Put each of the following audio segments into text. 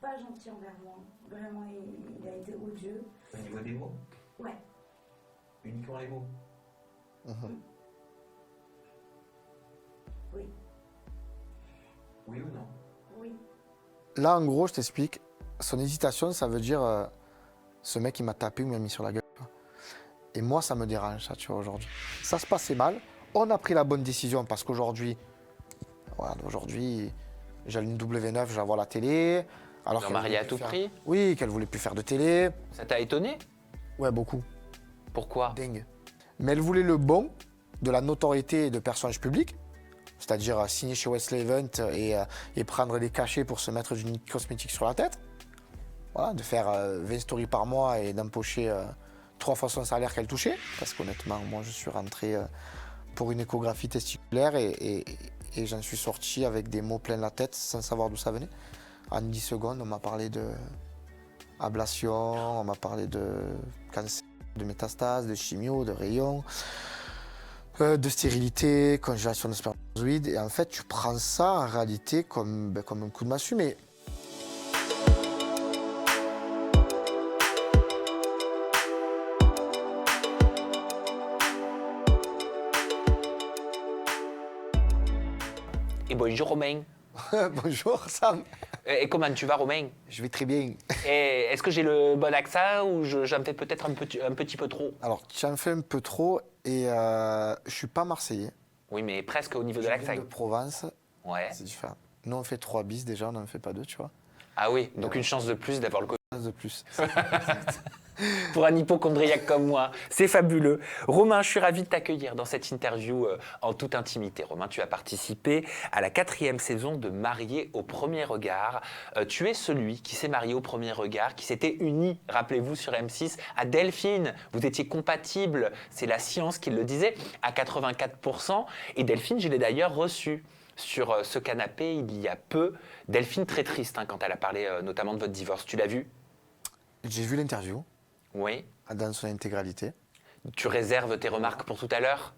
pas gentil envers moi. Vraiment, il a été odieux. Au niveau des mots? Ouais. Uniquement les mots? Oui. Oui ou non? Oui. Là, en gros, je t'explique. Son hésitation, ça veut dire ce mec, il m'a tapé ou il m'a mis sur la gueule. Et moi, ça me dérange, ça, tu vois, aujourd'hui. Ça se passait mal. On a pris la bonne décision parce qu'aujourd'hui, voilà, aujourd'hui, j'ai une W9, je la vois à la télé. Alors Leur mariée à tout prix? Oui, qu'elle voulait plus faire de télé. Ça t'a étonné? Ouais, beaucoup. Pourquoi? Dingue. Mais elle voulait le bon, de la notoriété et de personnage public. C'est-à-dire signer chez Wesley Event et prendre des cachets pour se mettre du cosmétique sur la tête. Voilà, de faire 20 stories par mois et d'empocher 3 fois son salaire qu'elle touchait. Parce qu'honnêtement, moi, je suis rentré pour une échographie testiculaire et j'en suis sorti avec des mots plein la tête sans savoir d'où ça venait. En 10 secondes, on m'a parlé de ablation, on m'a parlé de cancer, de métastases, de chimio, de rayons, de stérilité, congélation de spermatozoïdes. Et en fait, tu prends ça en réalité comme un coup de massue. Mais Et bonjour Romain. bonjour Sam, Et comment tu vas Romain? je vais très bien. Et est-ce que j'ai le bon accent ou j'en fais peut-être un petit peu trop? Alors, tu en fais un peu trop et je suis pas marseillais. Oui, mais presque au niveau de Je l'accent. viens de Provence, Ouais. c'est différent. Nous, on fait 3 bis déjà, on n'en fait pas 2, tu vois. Ah oui, donc une chance de plus d'avoir le Covid. De plus. Pour un hypochondriaque comme moi. C'est fabuleux. Romain, je suis ravi de t'accueillir dans cette interview en toute intimité. Romain, tu as participé à la 4e saison de Marié au premier regard. Tu es celui qui s'est marié au premier regard, qui s'était uni, rappelez-vous, sur M6, à Delphine. Vous étiez compatibles, c'est la science qui le disait, à 84%. Et Delphine, je l'ai d'ailleurs reçue sur ce canapé il y a peu. Delphine, très triste quand elle a parlé notamment de votre divorce. Tu l'as vu? J'ai vu l'interview Oui. dans son intégralité. Tu réserves tes remarques pour tout à l'heure?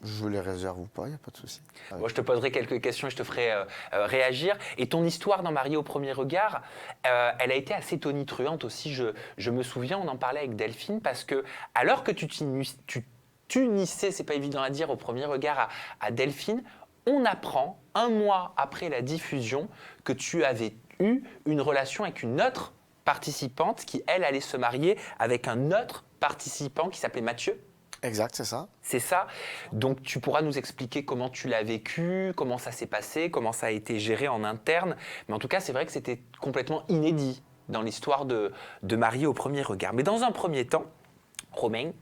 Je les réserve ou pas, il n'y a pas de souci. Moi, je te poserai quelques questions et je te ferai réagir. Et ton histoire dans Marié au premier regard, elle a été assez tonitruante aussi. Je me souviens, on en parlait avec Delphine, parce que alors que tu t'unissais, c'est pas évident à dire, au premier regard à Delphine, on apprend, un mois après la diffusion, que tu avais eu une relation avec une autre participante qui, elle, allait se marier avec un autre participant qui s'appelait Mathieu. Exact, c'est ça. C'est ça. Donc, tu pourras nous expliquer comment tu l'as vécu, comment ça s'est passé, comment ça a été géré en interne. Mais en tout cas, c'est vrai que c'était complètement inédit dans l'histoire de Marié au premier regard. Mais dans un premier temps, Romain,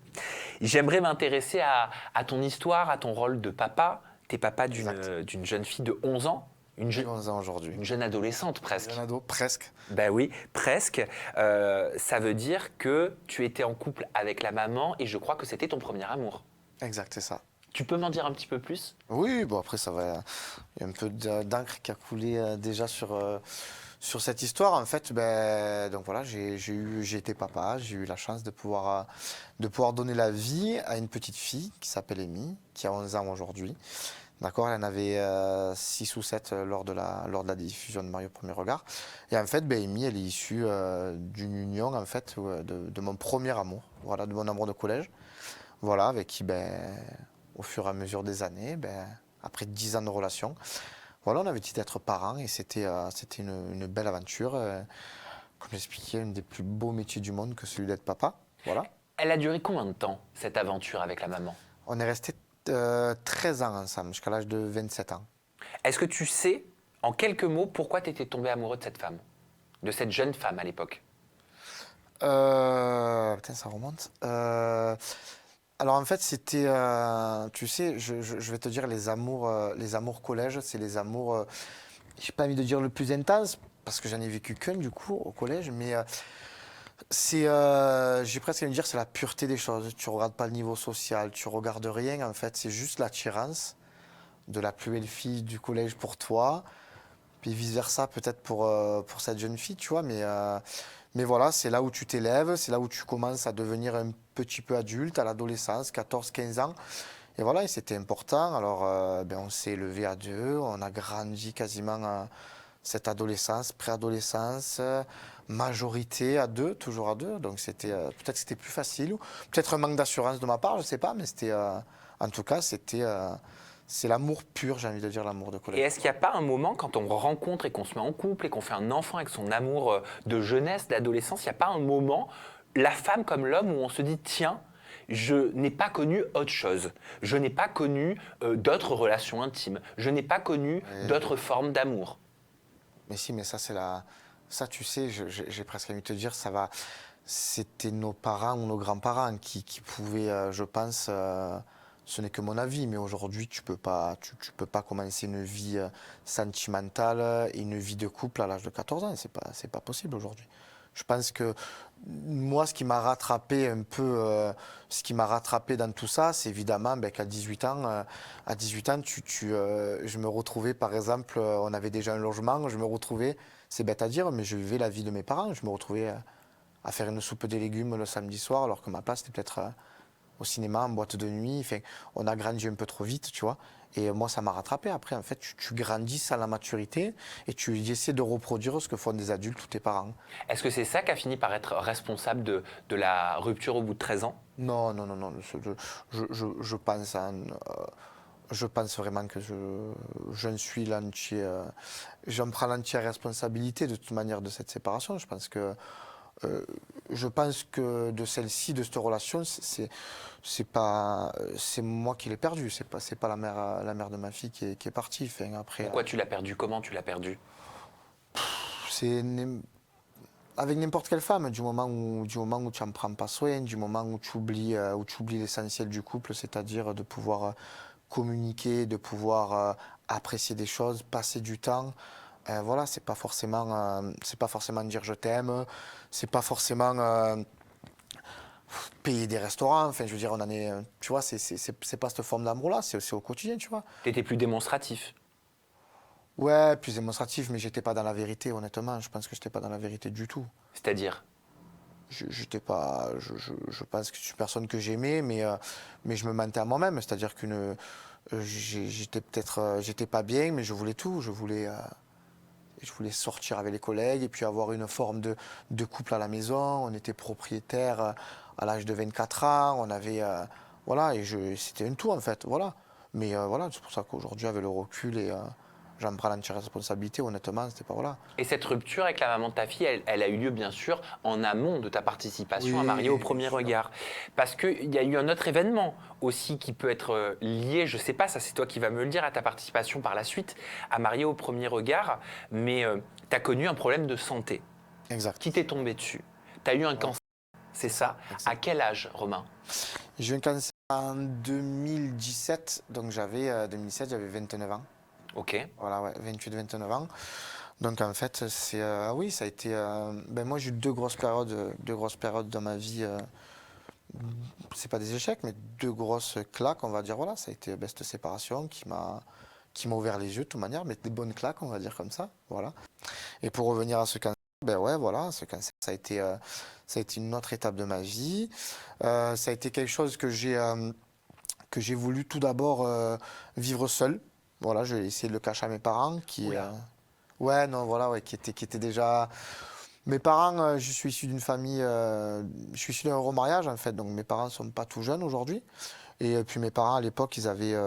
j'aimerais m'intéresser à ton histoire, à ton rôle de papa. T'es papa d'une jeune fille de 11 ans. J'ai 11 ans aujourd'hui. Une jeune adolescente presque. Jeune ado, presque. Ben oui, presque. Ça veut dire que tu étais en couple avec la maman et je crois que c'était ton premier amour. Exact, c'est ça. Tu peux m'en dire un petit peu plus? Oui, bon après ça va. Il y a un peu d'encre qui a coulé déjà sur cette histoire. En fait, donc voilà, j'ai été papa, j'ai eu la chance de pouvoir donner la vie à une petite fille qui s'appelle Amy, qui a 11 ans aujourd'hui. D'accord, elle en avait 6 ou 7 lors de la diffusion de Marié au premier regard. Et en fait, Amy, elle est issue d'une union en fait de mon premier amour, voilà, de mon amour de collège, voilà, avec qui, au fur et à mesure des années, après 10 ans de relation, voilà, on avait dit d'être parents et c'était une belle aventure. Comme j'expliquais, un des plus beaux métiers du monde que celui d'être papa, voilà. Elle a duré combien de temps, cette aventure avec la maman? On est restés 13 ans ensemble, jusqu'à l'âge de 27 ans. Est-ce que tu sais, en quelques mots, pourquoi tu étais tombé amoureux de cette femme? De cette jeune femme à l'époque? Putain, ça remonte. Alors en fait, c'était, tu sais, je vais te dire, les amours collège, c'est les amours, j'ai pas envie de dire le plus intense, parce que j'en ai vécu qu'un du coup au collège, mais j'ai presque envie de dire, c'est la pureté des choses. Tu regardes pas le niveau social, tu regardes rien en fait, c'est juste l'attirance de la plus belle fille du collège pour toi, puis vice versa peut-être pour cette jeune fille, tu vois, mais voilà, c'est là où tu t'élèves, c'est là où tu commences à devenir un petit peu adulte, à l'adolescence, 14-15 ans. Et voilà, et c'était important. Alors, on s'est élevé à deux, on a grandi quasiment cette adolescence, préadolescence, majorité à deux, toujours à deux. Donc c'était peut-être que c'était plus facile, ou peut-être un manque d'assurance de ma part, je sais pas, mais c'était en tout cas c'est l'amour pur, j'ai envie de dire, l'amour de Et Colette. est-ce qu'il n'y a pas un moment, quand on rencontre et qu'on se met en couple et qu'on fait un enfant avec son amour de jeunesse, d'adolescence, il n'y a pas un moment, la femme comme l'homme, où on se dit, tiens, je n'ai pas connu autre chose. Je n'ai pas connu d'autres relations intimes. Je n'ai pas connu d'autres formes d'amour. Mais si, mais ça, ça, tu sais, j'ai presque envie de te dire, ça va. C'était nos parents ou nos grands-parents qui pouvaient, je pense, ce n'est que mon avis, mais aujourd'hui, tu peux pas commencer une vie sentimentale et une vie de couple à l'âge de 14 ans. C'est pas possible aujourd'hui. Je pense que moi, ce qui m'a rattrapé un peu, ce qui m'a rattrapé dans tout ça, c'est évidemment qu'à 18 ans, je me retrouvais, par exemple, on avait déjà un logement, je me retrouvais, c'est bête à dire, mais je vivais la vie de mes parents. Je me retrouvais à faire une soupe de légumes le samedi soir, alors que ma place était peut-être au cinéma, en boîte de nuit. Enfin, on a grandi un peu trop vite, tu vois. Et moi, ça m'a rattrapé. Après, en fait, tu grandis à la maturité et tu essaies de reproduire ce que font des adultes ou tes parents. Est-ce que c'est ça qui a fini par être responsable de la rupture au bout de 13 ans? Non, non, non, non. Je pense je pense vraiment que je ne suis l'entier. J'en prends l'entière responsabilité de toute manière de cette séparation. Je pense que de celle-ci, de cette relation, c'est moi qui l'ai perdue. C'est pas la mère de ma fille qui est partie. Enfin, après, Pourquoi tu l'as perdu? Comment tu l'as perdu? c'est avec n'importe quelle femme, du moment où tu n'en prends pas soin, du moment où tu oublies l'essentiel du couple, c'est-à-dire de pouvoir communiquer, de pouvoir apprécier des choses, passer du temps. Voilà, c'est pas forcément dire je t'aime, c'est pas forcément payer des restaurants. Enfin, je veux dire, on en est, tu vois, c'est pas cette forme d'amour-là, c'est au quotidien, tu vois. T'étais plus démonstratif. Ouais, plus démonstratif, mais j'étais pas dans la vérité, honnêtement. Je pense que j'étais pas dans la vérité du tout. C'est-à-dire? J'étais pas, je pense que je suis une personne que j'aimais, mais je me mentais à moi-même. C'est-à-dire que j'étais pas bien, mais je voulais tout. Je voulais sortir avec les collègues et puis avoir une forme de couple à la maison. On était propriétaire à l'âge de 24 ans. On avait, voilà, c'était un tout en fait, voilà. Mais voilà, c'est pour ça qu'aujourd'hui, avec le recul j'en prends l'entière responsabilité, honnêtement, c'était pas, voilà. Et cette rupture avec la maman de ta fille, elle a eu lieu bien sûr en amont de ta participation à Oui, Marié au bien premier sûr. regard. Parce qu'il y a eu un autre événement aussi qui peut être lié, je sais pas, ça c'est toi qui vas me le dire, à ta participation par la suite à Marié au premier regard, mais tu as connu un problème de santé Exact. qui t'est tombé dessus. Tu as eu un cancer, c'est ça. Exact. À quel âge, Romain? J'ai eu un cancer en 2017, donc j'avais 29 ans. Ok. Voilà, ouais, 28-29 ans. Donc en fait, oui, ça a été. Moi, j'ai eu deux grosses périodes dans ma vie. C'est pas des échecs, mais deux grosses claques, on va dire. Voilà, ça a été cette séparation qui m'a ouvert les yeux de toute manière, mais des bonnes claques, on va dire comme ça. Voilà. Et pour revenir à ce cancer, ouais, voilà, ce cancer, ça a été une autre étape de ma vie. Ça a été quelque chose que j'ai voulu tout d'abord vivre seul. Voilà, j'ai essayé de le cacher à mes parents ouais, non, voilà, ouais, qui étaient déjà. Mes parents, je suis issu d'une famille, je suis issu d'un remariage en fait, donc mes parents sont pas tout jeunes aujourd'hui. Et puis mes parents à l'époque, ils avaient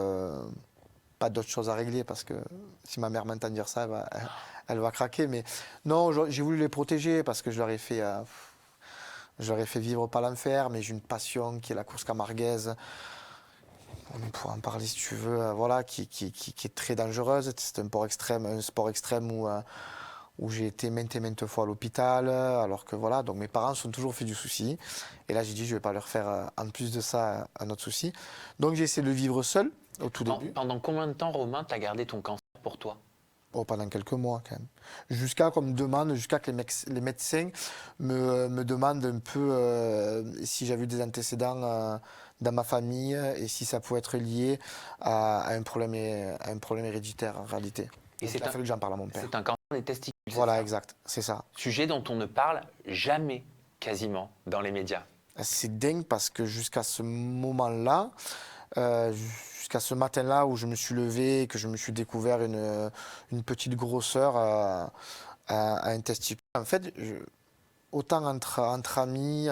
pas d'autre chose à régler parce que si ma mère m'entend dire ça, elle va craquer. Mais non, j'ai voulu les protéger parce que je leur ai fait vivre pas l'enfer, mais j'ai une passion qui est la course camarguaise. On pourra en parler si tu veux, voilà, qui est très dangereuse. C'est un sport extrême où j'ai été maintes fois à l'hôpital, alors que voilà, donc mes parents se sont toujours fait du souci. Et là, j'ai dit, je vais pas leur faire, en plus de ça, un autre souci. Donc j'ai essayé de le vivre seul, au tout début. Pendant combien de temps, Romain, tu as gardé ton cancer pour toi? Oh, pendant quelques mois quand même. Jusqu'à que les médecins me demandent un peu si j'avais eu des antécédents dans ma famille et si ça pouvait être lié à un problème héréditaire en réalité. Et il a fallu que j'en parle à mon père. C'est un cancer des testicules. Voilà, exact, c'est ça. Sujet dont on ne parle jamais, quasiment, dans les médias. C'est dingue parce que jusqu'à ce moment-là, jusqu'à ce matin-là où je me suis levé et que je me suis découvert une petite grosseur à un testicule. En fait, autant entre amis,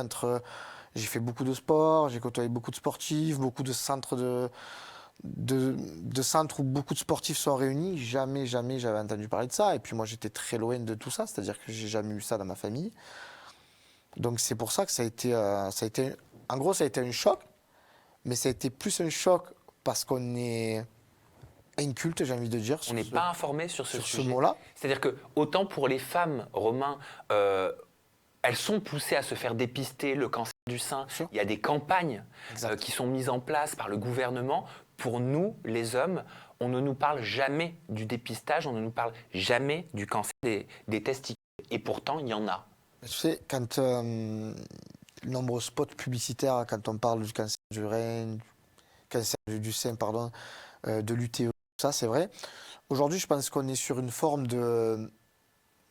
j'ai fait beaucoup de sport, j'ai côtoyé beaucoup de sportifs, beaucoup de centres de centres où beaucoup de sportifs sont réunis. Jamais j'avais entendu parler de ça. Et puis moi, j'étais très loin de tout ça, c'est-à-dire que j'ai jamais eu ça dans ma famille. Donc c'est pour ça que en gros, ça a été un choc, mais ça a été plus un choc parce qu'on est inculte, j'ai envie de dire. On n'est pas informé sur ce sur ce sujet. mot-là. C'est-à-dire que autant pour les femmes, Romain, elles sont poussées à se faire dépister le cancer du sein. Sûr. Il y a des campagnes Exact. qui sont mises en place par le gouvernement. Pour nous, les hommes, on ne nous parle jamais du dépistage, on ne nous parle jamais du cancer des testicules. Et pourtant, il y en a. Tu sais, quand nombreux spots publicitaires, quand on parle du cancer du rein, cancer du sein, pardon, de l'UTE, ça c'est vrai. Aujourd'hui, je pense qu'on est sur une forme de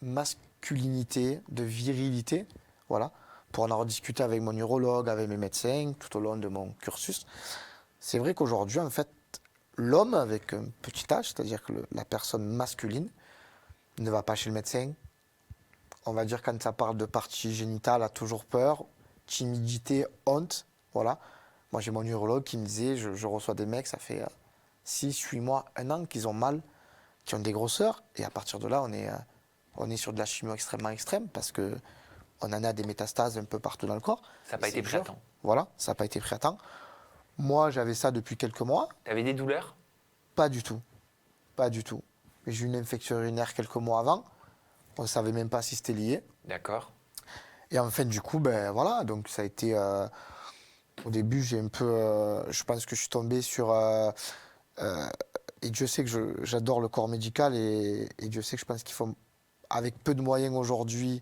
masculinité, de virilité, voilà, pour en avoir discuté avec mon urologue, avec mes médecins, tout au long de mon cursus. C'est vrai qu'aujourd'hui, en fait, l'homme avec un petit h, c'est-à-dire que la personne masculine, ne va pas chez le médecin. On va dire quand ça parle de partie génitale, a toujours peur, timidité, honte, voilà. Moi, j'ai mon urologue qui me disait, je reçois des mecs, ça fait 6, 8 mois, 1 an qu'ils ont mal, qui ont des grosseurs, et à partir de là, on est sur de la chimio extrêmement extrême, parce qu'on en a des métastases un peu partout dans le corps. Ça n'a pas été pris à temps. Voilà, ça n'a pas été pris à temps. Moi, j'avais ça depuis quelques mois. Tu avais des douleurs? Pas du tout. Pas du tout. J'ai eu une infection urinaire quelques mois avant. On ne savait même pas si c'était lié. D'accord. Et en fait, du coup, ben voilà, donc ça a été... au début, j'ai un peu... je pense que je suis tombé sur... et Dieu sait que j'adore le corps médical et Dieu sait que je pense qu'il faut... Avec peu de moyens aujourd'hui,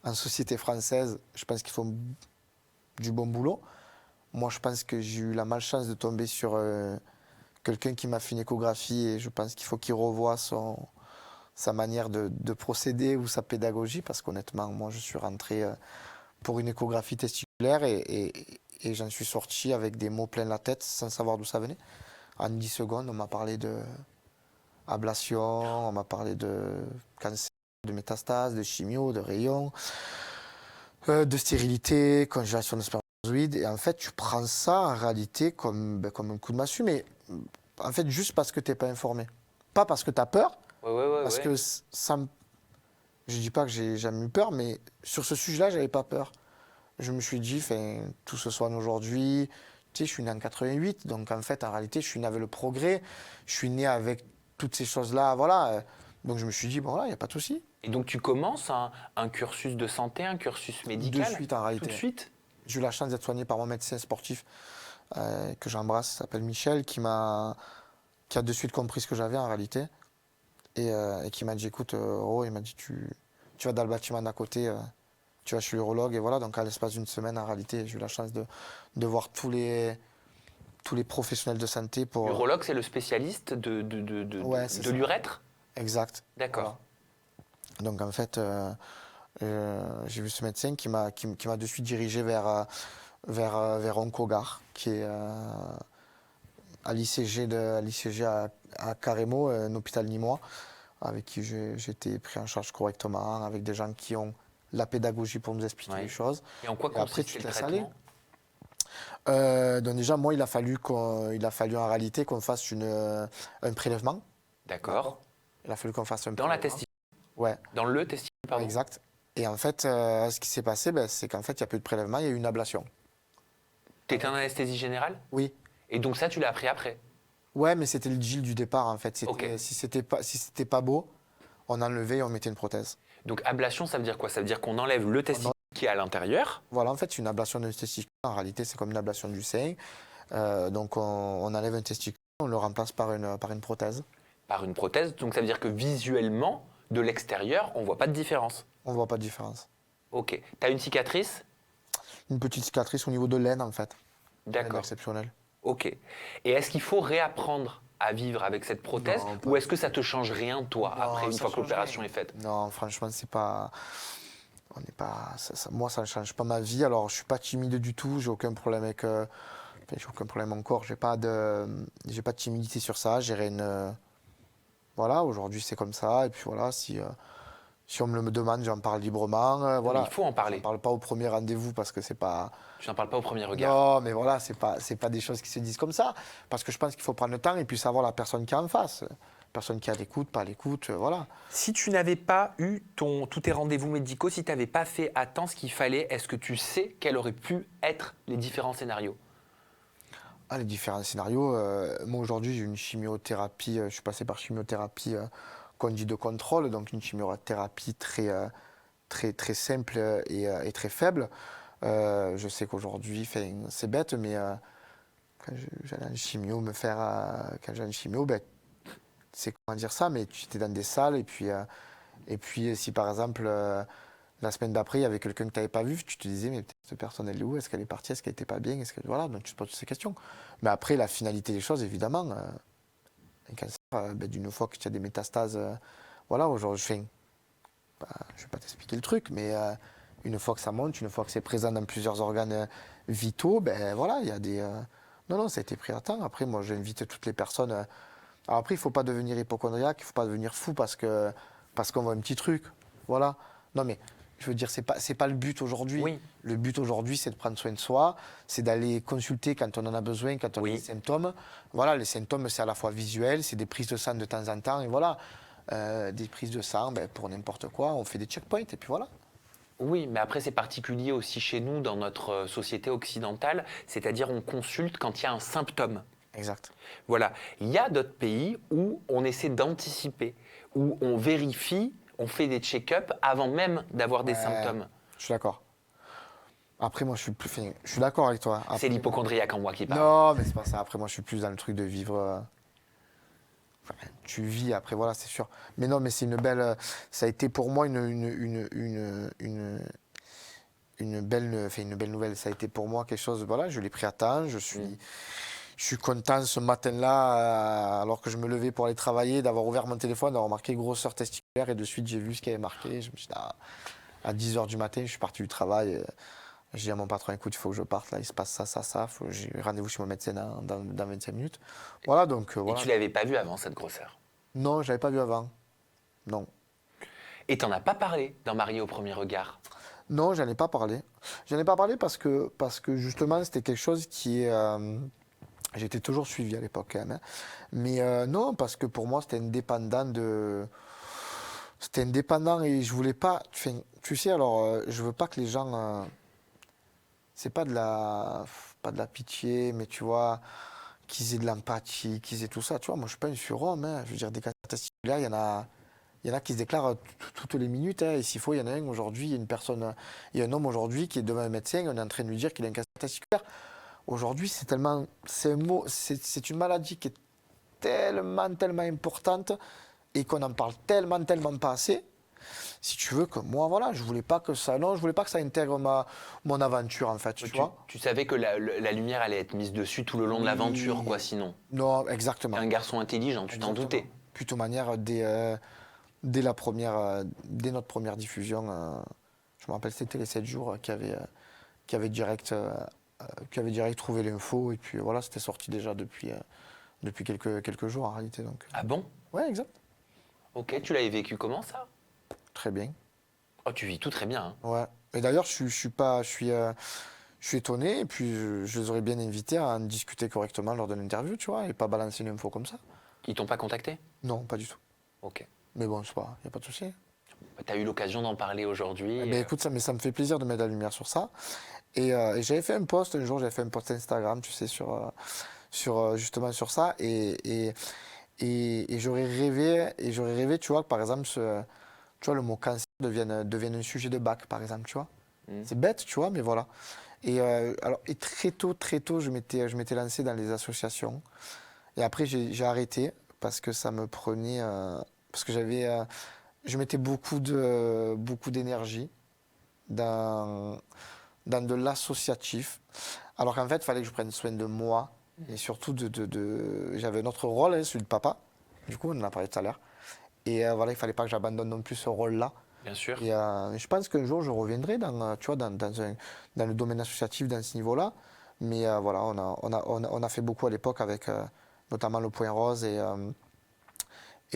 en société française, je pense qu'il faut du bon boulot. Moi, je pense que j'ai eu la malchance de tomber sur quelqu'un qui m'a fait une échographie et je pense qu'il faut qu'il revoie sa manière de procéder ou sa pédagogie parce qu'honnêtement, moi, je suis rentré pour une échographie testiculaire et j'en suis sorti avec des mots plein la tête sans savoir d'où ça venait. En 10 secondes, on m'a parlé de ablation, on m'a parlé de cancer, de métastases, de chimio, de rayons, de stérilité, congélation de spermatozoïdes. Et en fait, tu prends ça en réalité comme un coup de massue, mais en fait, juste parce que tu n'es pas informé. Pas parce que tu as peur, parce que ça me... Je ne dis pas que j'ai jamais eu peur, mais sur ce sujet-là, je n'avais pas peur. Je me suis dit, tout se soigne aujourd'hui. Tu sais, je suis né en 88, donc en fait, en réalité, je suis né avec le progrès. Je suis né avec toutes ces choses-là, voilà. Donc je me suis dit, bon, voilà, il n'y a pas de souci. Et donc tu commences un cursus de santé, un cursus médical? De suite, en réalité. Tout de suite? J'ai eu la chance d'être soigné par mon médecin sportif, que j'embrasse, il s'appelle Michel, qui a de suite compris ce que j'avais en réalité. Et qui m'a dit, écoute, il m'a dit, tu vas dans le bâtiment d'à côté, tu vas chez l'urologue. Et voilà, donc à l'espace d'une semaine, en réalité, j'ai eu la chance de voir tous les professionnels de santé. L'urologue, c'est le spécialiste Ouais, de l'urètre? Exact. D'accord. Voilà. Donc en fait, j'ai vu ce médecin qui m'a de suite dirigé vers Oncogare, qui est à l'ICG à Carremo, un hôpital nîmois, avec qui j'ai été pris en charge correctement, avec des gens qui ont la pédagogie pour nous expliquer les choses. Et en quoi consiste le traitement? Donc déjà, moi, il a fallu en réalité qu'on fasse un prélèvement. D'accord. Il a fallu qu'on fasse un Dans la prélèvement. testicule? Ouais. Dans le testicule, pardon. Exact. Et en fait, ce qui s'est passé, c'est qu'en fait, il n'y a plus de prélèvement, il y a eu une ablation. Tu étais en anesthésie générale? Oui. Et donc ça, tu l'as appris après? Ouais, mais c'était le deal du départ, en fait. Okay. Si c'était pas beau, on enlevait et on mettait une prothèse. Donc ablation, ça veut dire quoi? Ça veut dire qu'on enlève le testicule qui est à l'intérieur? Voilà, en fait, c'est une ablation d'un testicule. En réalité, c'est comme une ablation du sein. Donc, on enlève un testicule, on le remplace par une prothèse. Par une prothèse, donc ça veut dire que visuellement, de l'extérieur, on ne voit pas de différence? On ne voit pas de différence. Ok. Tu as une cicatrice? Une petite cicatrice au niveau de l'aine, en fait. D'accord. Exceptionnelle. Ok. Et est-ce qu'il faut réapprendre à vivre avec cette prothèse ou est-ce que ça te change rien, toi, après, une fois que l'opération est faite? Non, franchement, c'est pas... On n'est pas... moi, ça ne change pas ma vie. Alors, je ne suis pas timide du tout. J'ai aucun problème avec j'ai aucun problème encore. J'ai pas de timidité sur ça. J'irai voilà, aujourd'hui c'est comme ça. Et puis voilà, si on me le demande, j'en parle librement. Voilà. Il faut en parler. Je n'en parle pas au premier rendez-vous parce que c'est pas. Tu n'en parles pas au premier regard. Non, mais voilà, c'est pas des choses qui se disent comme ça. Parce que je pense qu'il faut prendre le temps et puis savoir la personne qui est en face. Personne qui est à l'écoute, pas à l'écoute, voilà. Si tu n'avais pas eu tous tes rendez-vous médicaux, si tu n'avais pas fait à temps ce qu'il fallait, est-ce que tu sais quels auraient pu être les différents scénarios? Les différents scénarios. Moi, aujourd'hui, j'ai une chimiothérapie. Je suis passé par chimiothérapie qu'on dit de contrôle, donc une chimiothérapie très, très simple et très faible. Je sais qu'aujourd'hui, c'est bête, mais quand j'allais en chimio quand j'allais en chimio, ben, c'est comment dire ça, mais tu étais dans des salles et puis si par exemple la semaine d'après il y avait quelqu'un que tu n'avais pas vu, tu te disais mais cette personne elle est où, est-ce qu'elle est partie, est-ce qu'elle n'était pas bien, voilà, donc tu te poses toutes ces questions. Mais après la finalité des choses évidemment, un cancer, d'une fois que tu as des métastases, voilà, aujourd'hui je ne vais pas t'expliquer le truc, mais une fois que ça monte, une fois que c'est présent dans plusieurs organes vitaux, ben voilà, il y a des non, ça a été pris à temps. Après moi j'invite toutes les personnes. Alors après, il ne faut pas devenir hypocondriaque, il ne faut pas devenir fou parce qu'on voit un petit truc. Voilà. Non, mais je veux dire, c'est pas le but aujourd'hui. Oui. Le but aujourd'hui, c'est de prendre soin de soi, c'est d'aller consulter quand on en a besoin, quand on a des symptômes. Voilà, les symptômes, c'est à la fois visuel, c'est des prises de sang de temps en temps, et voilà. Des prises de sang, pour n'importe quoi, on fait des checkpoints, et puis voilà. Oui, mais après c'est particulier aussi chez nous, dans notre société occidentale, c'est-à-dire on consulte quand il y a un symptôme. Exact. Voilà. Il y a d'autres pays où on essaie d'anticiper, où on vérifie, on fait des check-ups avant même d'avoir des symptômes. Je suis d'accord. Après, moi, je suis d'accord avec toi. Après, c'est l'hypocondriaque en moi qui parle. Non, mais c'est pas ça. Après, moi, je suis plus dans le truc de vivre. Tu vis, après, voilà, c'est sûr. Mais non, mais c'est une belle. Ça a été pour moi une belle nouvelle. Ça a été pour moi quelque chose. Voilà, je l'ai pris à temps. Je suis content ce matin-là, alors que je me levais pour aller travailler, d'avoir ouvert mon téléphone, d'avoir marqué grosseur testiculaire et de suite j'ai vu ce qui avait marqué. Je me suis dit, à 10h du matin, je suis parti du travail. J'ai dit à mon patron, écoute, il faut que je parte, là, il se passe ça. J'ai rendez-vous chez mon médecin dans 25 minutes. Voilà, donc. Et tu ne l'avais pas vu avant cette grosseur? Non, je ne l'avais pas vu avant. Non. Et tu n'en as pas parlé dans Marié au premier regard? Non, j'en ai pas parlé. J'en ai pas parlé parce que justement, c'était quelque chose qui est. J'étais toujours suivi à l'époque quand même. Hein. Mais non, parce que pour moi, c'était indépendant de. C'était indépendant et je voulais pas. Tu sais, alors, je veux pas que les gens. C'est pas de la pitié, mais tu vois, qu'ils aient de l'empathie, qu'ils aient tout ça. Tu vois, moi, je suis pas un surhomme. Hein. Je veux dire, des cas testiculaires, il y en a qui se déclarent toutes les minutes. Hein. Et s'il faut, il y en a un aujourd'hui, il y a un homme aujourd'hui qui est devant un médecin, on est en train de lui dire qu'il a un cancer testiculaire. Aujourd'hui, c'est une maladie qui est tellement importante et qu'on en parle tellement pas assez. Si tu veux que moi, voilà, je voulais pas que ça intègre mon aventure en fait. Tu savais que la lumière allait être mise dessus tout le long de l'aventure, quoi, sinon. Non, exactement. T'es un garçon intelligent, tu t'en doutais. Puis de toute manière, dès notre première diffusion, je me rappelle, c'était les 7 jours qui avaient direct trouvé l'info et puis voilà, c'était sorti déjà depuis quelques jours en réalité. Donc. Ah bon? Ouais, exact. Ok, tu l'avais vécu comment ça? Très bien. Oh, tu vis tout très bien. Hein. Ouais. Et d'ailleurs, je suis étonné et puis je les aurais bien invités à en discuter correctement lors de l'interview, tu vois, et pas balancer une info comme ça. Ils t'ont pas contacté? Non, pas du tout. Ok. Mais bon, c'est pas, y a pas de souci. Tu as eu l'occasion d'en parler aujourd'hui. Écoute, ça me fait plaisir de mettre la lumière sur ça. Et j'avais fait un post un jour, Instagram, tu sais, justement sur ça. Et j'aurais rêvé, tu vois, que par exemple, tu vois, le mot cancer devienne un sujet de bac, par exemple, tu vois. C'est bête, tu vois, mais voilà. Et très tôt, je m'étais lancé dans les associations. Et après, j'ai arrêté parce que ça me prenait... parce que je mettais beaucoup d'énergie dans de l'associatif. Alors qu'en fait, il fallait que je prenne soin de moi. Et surtout, j'avais un autre rôle, hein, celui de papa. Du coup, on en a parlé tout à l'heure. Et voilà, il ne fallait pas que j'abandonne non plus ce rôle-là. Bien sûr. Et je pense qu'un jour, je reviendrai dans le domaine associatif, dans ce niveau-là. Mais voilà, on a fait beaucoup à l'époque avec notamment le Point Rose et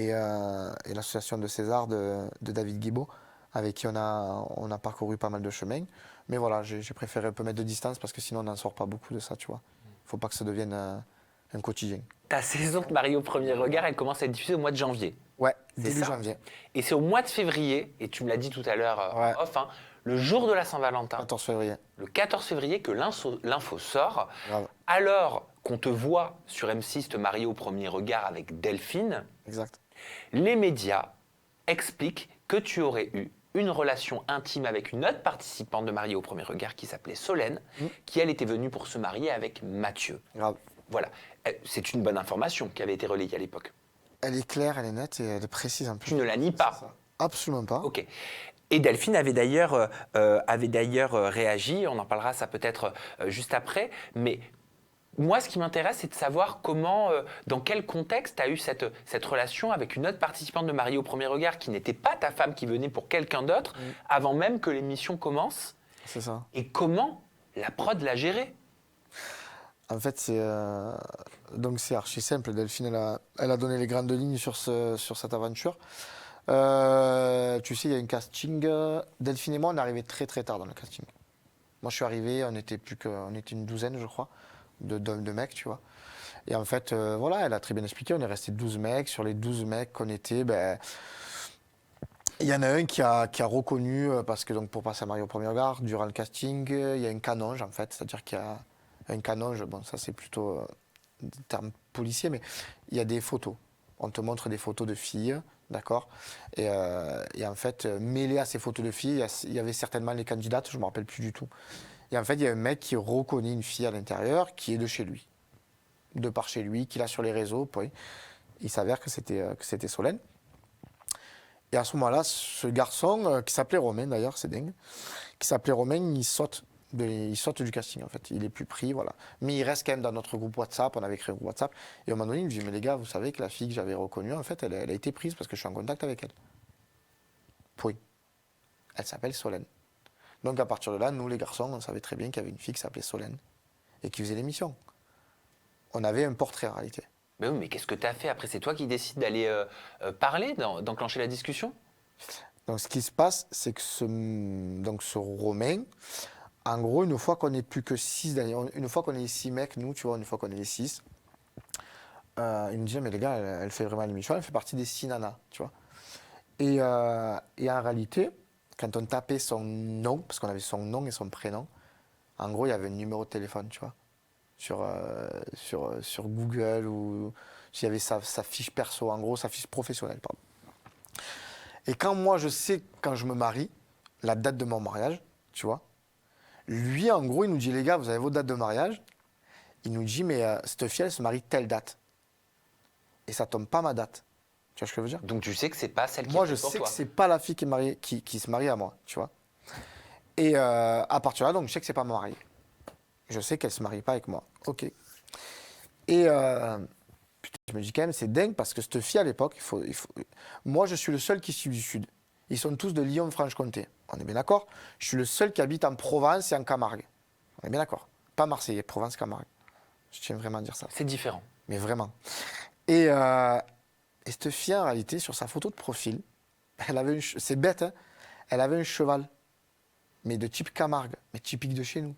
l'association de César de David Guibaud, avec qui on a parcouru pas mal de chemins. Mais voilà, j'ai préféré un peu mettre de distance parce que sinon on n'en sort pas beaucoup de ça, tu vois. Il ne faut pas que ça devienne un quotidien. Ta saison de Marie au premier regard, elle commence à être diffusée au mois de janvier. Ouais, C'est début ça. janvier, Et c'est au mois de février, et tu me l'as dit tout à l'heure Ouais. en off, hein, le jour de la Saint-Valentin, 14 février. le 14 février, que l'info sort. Grave, Alors qu'on te voit sur M6 te marier au premier regard avec Delphine, exact. les médias expliquent que tu aurais eu une relation intime avec une autre participante de Mariée au premier regard qui s'appelait Solène, qui elle était venue pour se marier avec Mathieu. Grave. Voilà. C'est une bonne information qui avait été relayée à l'époque. Elle est claire, elle est nette et elle est précise en plus. Tu ne la nies pas. Absolument pas. Ok. Et Delphine avait d'ailleurs réagi, on en parlera ça peut-être juste après, mais moi ce qui m'intéresse c'est de savoir comment, dans quel contexte tu as eu cette relation avec une autre participante de Mariée au premier regard qui n'était pas ta femme, qui venait pour quelqu'un d'autre, avant même que l'émission commence, C'est ça. et comment la prod l'a gérée. En fait, donc c'est archi simple. Delphine, elle a donné les grandes lignes sur cette aventure. Tu sais, il y a un casting. Delphine et moi, on est arrivés très très tard dans le casting. Moi, je suis arrivé, on était une douzaine, je crois, de mecs, tu vois. Et en fait, voilà, elle a très bien expliqué. On est resté 12 mecs. Sur les 12 mecs qu'on était, il y en a un qui a reconnu, parce que donc, pour passer à Marie au premier regard, durant le casting, il y a un canonge, en fait. C'est-à-dire qu'il y a un canonge, bon, ça c'est plutôt des termes policiers, mais il y a des photos. On te montre des photos de filles, d'accord, et en fait, mêlé à ces photos de filles, il y avait certainement les candidates, je ne me rappelle plus du tout. Et en fait, il y a un mec qui reconnaît une fille à l'intérieur qui est de chez lui, de par chez lui, qu'il a sur les réseaux. Puis, il s'avère que c'était Solène. Et à ce moment-là, ce garçon, qui s'appelait Romain d'ailleurs, c'est dingue, qui s'appelait Romain, il saute du casting en fait. Il est plus pris, voilà. Mais il reste quand même dans notre groupe WhatsApp, on avait créé un groupe WhatsApp. Et à un moment donné, il me dit, mais les gars, vous savez que la fille que j'avais reconnue, en fait, elle a été prise parce que je suis en contact avec elle. Puis, elle s'appelle Solène. Donc à partir de là, nous les garçons, on savait très bien qu'il y avait une fille qui s'appelait Solène et qui faisait l'émission. On avait un portrait en réalité. Mais oui, mais qu'est-ce que tu as fait après? C'est toi qui décides d'aller parler, d'enclencher la discussion? Donc ce qui se passe, c'est que ce Romain, en gros, une fois qu'on n'est plus que 6, une fois qu'on est 6 mecs, nous, tu vois, une fois qu'on est les 6, il me dit, mais les gars, elle fait vraiment l'émission, elle fait partie des 6 nanas, tu vois. Et en réalité, quand on tapait son nom, parce qu'on avait son nom et son prénom, en gros, il y avait un numéro de téléphone, tu vois, sur Google, ou il y avait sa fiche perso, en gros, sa fiche professionnelle, pardon. Et quand moi, je sais, quand je me marie, la date de mon mariage, tu vois, lui, en gros, il nous dit, les gars, vous avez vos dates de mariage. Il nous dit, mais cette fille, elle se marie telle date. Et ça tombe pas ma date. Tu vois ce que je veux dire? Donc tu sais que c'est pas celle qui Moi, est je faite pour sais toi. que c'est pas la fille qui se marie à moi, tu vois. Et à partir de là, donc, je sais que c'est pas ma mariée. Je sais qu'elle se marie pas avec moi. Ok. Et putain, je me dis quand même, c'est dingue parce que cette fille, à l'époque, moi, je suis le seul qui suis du Sud. Ils sont tous de Lyon-Franche-Comté. On est bien d'accord? Je suis le seul qui habite en Provence et en Camargue. On est bien d'accord? Pas Marseille, Provence, Camargue. Je tiens vraiment à dire ça. C'est différent. Mais vraiment. Et cette fille, en réalité, sur sa photo de profil, elle avait c'est bête, hein, elle avait un cheval, mais de type Camargue, mais typique de chez nous.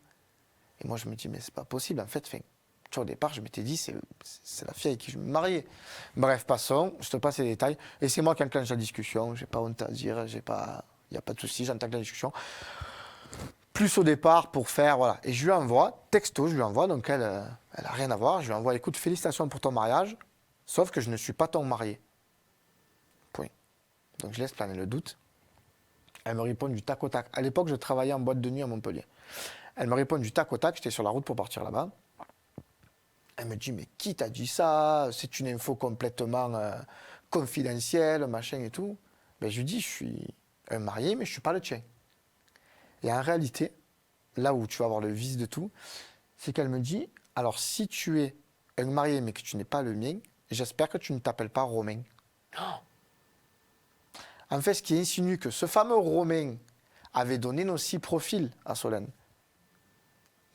Et moi, je me dis, mais c'est pas possible. En fait, tu vois, au départ, je m'étais dit, c'est la fille avec qui je vais me marier. Bref, passons, je te passe les détails. Et c'est moi qui enclenche la discussion. J'ai pas honte à dire, il n'y a pas de souci, j'entends la discussion. Plus au départ pour faire, voilà. Et je lui envoie, texto, donc elle a rien à voir. Je lui envoie, écoute, félicitations pour ton mariage, sauf que je ne suis pas ton marié. Point. Donc je laisse planer le doute. Elle me répond du tac au tac. À l'époque, je travaillais en boîte de nuit à Montpellier. Elle me répond du tac au tac, j'étais sur la route pour partir là-bas. Elle me dit, mais qui t'a dit ça? C'est une info complètement confidentielle, machin et tout. Ben, je lui dis, je suis un marié, mais je ne suis pas le tien. Et en réalité, là où tu vas avoir le vice de tout, c'est qu'elle me dit, alors si tu es un marié, mais que tu n'es pas le mien, j'espère que tu ne t'appelles pas Romain. Oh. En fait, ce qui insinue que ce fameux Romain avait donné nos 6 profils à Solène.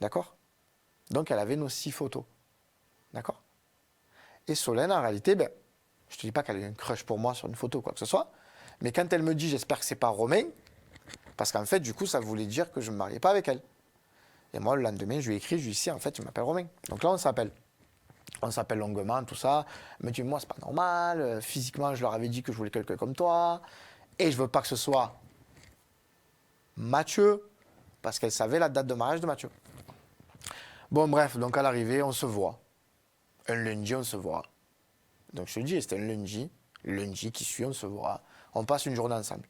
D'accord? Donc, elle avait nos 6 photos. D'accord? Et Solène, en réalité, ben, je ne te dis pas qu'elle a eu un crush pour moi sur une photo, quoi que ce soit. Mais quand elle me dit, j'espère que c'est pas Romain, parce qu'en fait, du coup, ça voulait dire que je ne me mariais pas avec elle. Et moi, le lendemain, je lui ai écrit, je lui ai dit, si, en fait, tu m'appelles Romain. Donc là, on s'appelle. On s'appelle longuement, tout ça. Elle me dit, moi, c'est pas normal. Physiquement, je leur avais dit que je voulais quelqu'un comme toi. Et je veux pas que ce soit Mathieu, parce qu'elle savait la date de mariage de Mathieu. Bon, bref, donc à l'arrivée, on se voit. Un lundi, on se voit. Donc je te dis, c'était un lundi. Lundi qui suit, on se voit. On passe une journée ensemble.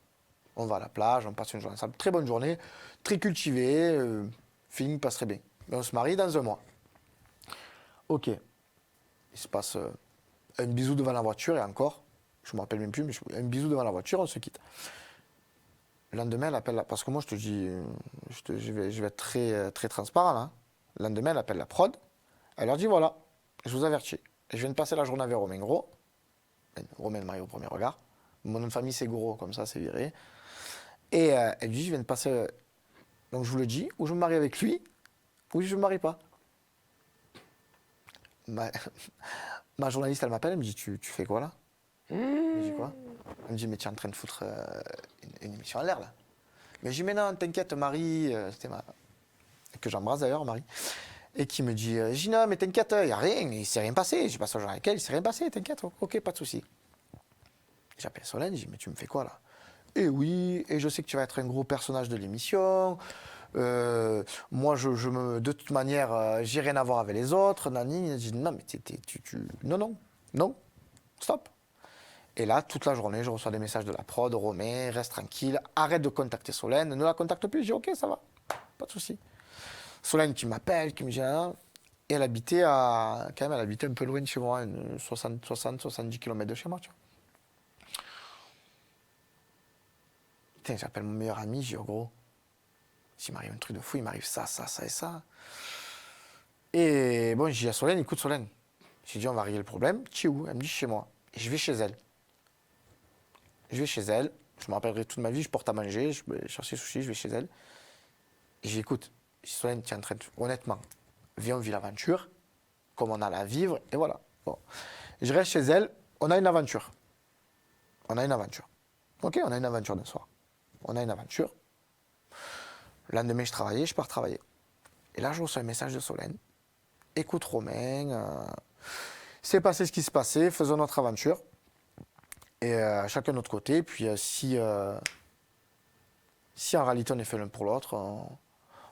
On va à la plage, on passe une journée ensemble. Très bonne journée, très cultivée. Feeling passe très bien. Mais on se marie dans un mois. Ok. Il se passe un bisou devant la voiture et encore, je ne me rappelle même plus, mais un bisou devant la voiture, on se quitte. Le lendemain, elle appelle, parce que moi je te dis, je vais être très, très transparent là. Le lendemain, elle appelle la prod. Elle leur dit voilà, je vous avertis. Je viens de passer la journée avec Romain Gros. Romain marié au premier regard. Mon nom de famille c'est Gros, comme ça c'est viré. Et elle dit je viens de passer. Donc je vous le dis, ou je me marie avec lui, ou je ne me marie pas. Ma journaliste, elle m'appelle, elle me dit tu fais quoi là? Je me dis quoi? Elle me dit mais tu es en train de foutre une émission en l'air là. Mais je dis mais non, t'inquiète, Marie, c'était que j'embrasse d'ailleurs, Marie, et qui me dit Gina, mais t'inquiète, il n'y a rien, il ne s'est rien passé. J'ai passé la journée avec elle, il ne s'est rien passé, t'inquiète, ok, pas de souci. J'appelle Solène, je dis mais tu me fais quoi là? Et oui, et je sais que tu vas être un gros personnage de l'émission. Moi, de toute manière, j'ai rien à voir avec les autres. Nani, je dis non, mais non, stop. Et là, toute la journée, je reçois des messages de la prod, Romain, reste tranquille, arrête de contacter Solène, ne la contacte plus. Je dis ok, ça va, pas de souci. Solène qui m'appelle, qui me dit et elle habitait un peu loin de chez moi, 70 km de chez moi, tu vois. Putain, j'appelle mon meilleur ami, je dis oh, gros, s'il m'arrive un truc de fou, il m'arrive ça et ça. Et bon, je dis à Solène, écoute Solène, j'ai dit on va régler le problème, tu es où? Elle me dit chez moi. Et je vais chez elle. Je me rappellerai toute ma vie, je porte à manger, je vais chercher sushi, je vais chez elle. Et j'écoute, Solène, tu es en train de... Honnêtement, viens, on vit l'aventure, comme on a à la vivre, et voilà. Bon. Je reste chez elle, on a une aventure. Ok, on a une aventure d'un soir. On a une aventure. Le lendemain, je travaillais, je pars travailler. Et là, je reçois un message de Solène. Écoute, Romain, c'est passé ce qui se passait, faisons notre aventure. Et chacun de notre côté. Puis si en réalité on est fait l'un pour l'autre,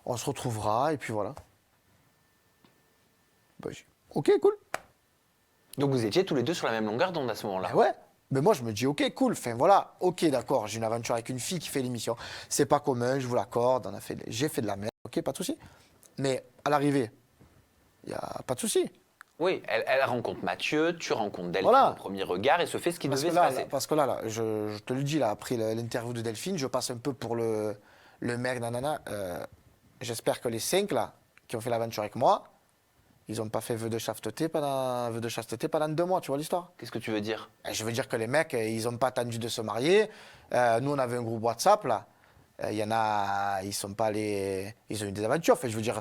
on se retrouvera. Et puis voilà. Bah, ok, cool. Donc vous étiez tous les deux sur la même longueur d'onde à ce moment-là. Ben ouais. Mais moi je me dis ok, cool. Enfin voilà, ok, d'accord. J'ai une aventure avec une fille qui fait l'émission. C'est pas commun, je vous l'accorde. J'ai fait de la merde. Ok, pas de souci. Mais à l'arrivée, il y a pas de souci. Oui, elle rencontre Mathieu, tu rencontres Delphine Voilà. au premier regard et se fait ce qui devait se passer. Parce que là, je te le dis, là, après l'interview de Delphine, je passe un peu pour le mec, nanana. J'espère que les 5 là, qui ont fait l'aventure avec moi, ils n'ont pas fait vœu de chasteté pendant 2 mois, tu vois l'histoire? Qu'est-ce que tu veux dire? Je veux dire que les mecs, ils n'ont pas attendu de se marier. Nous, on avait un groupe WhatsApp, là. Il y en a, ils sont pas allés... Ils ont eu des aventures, enfin, je veux dire...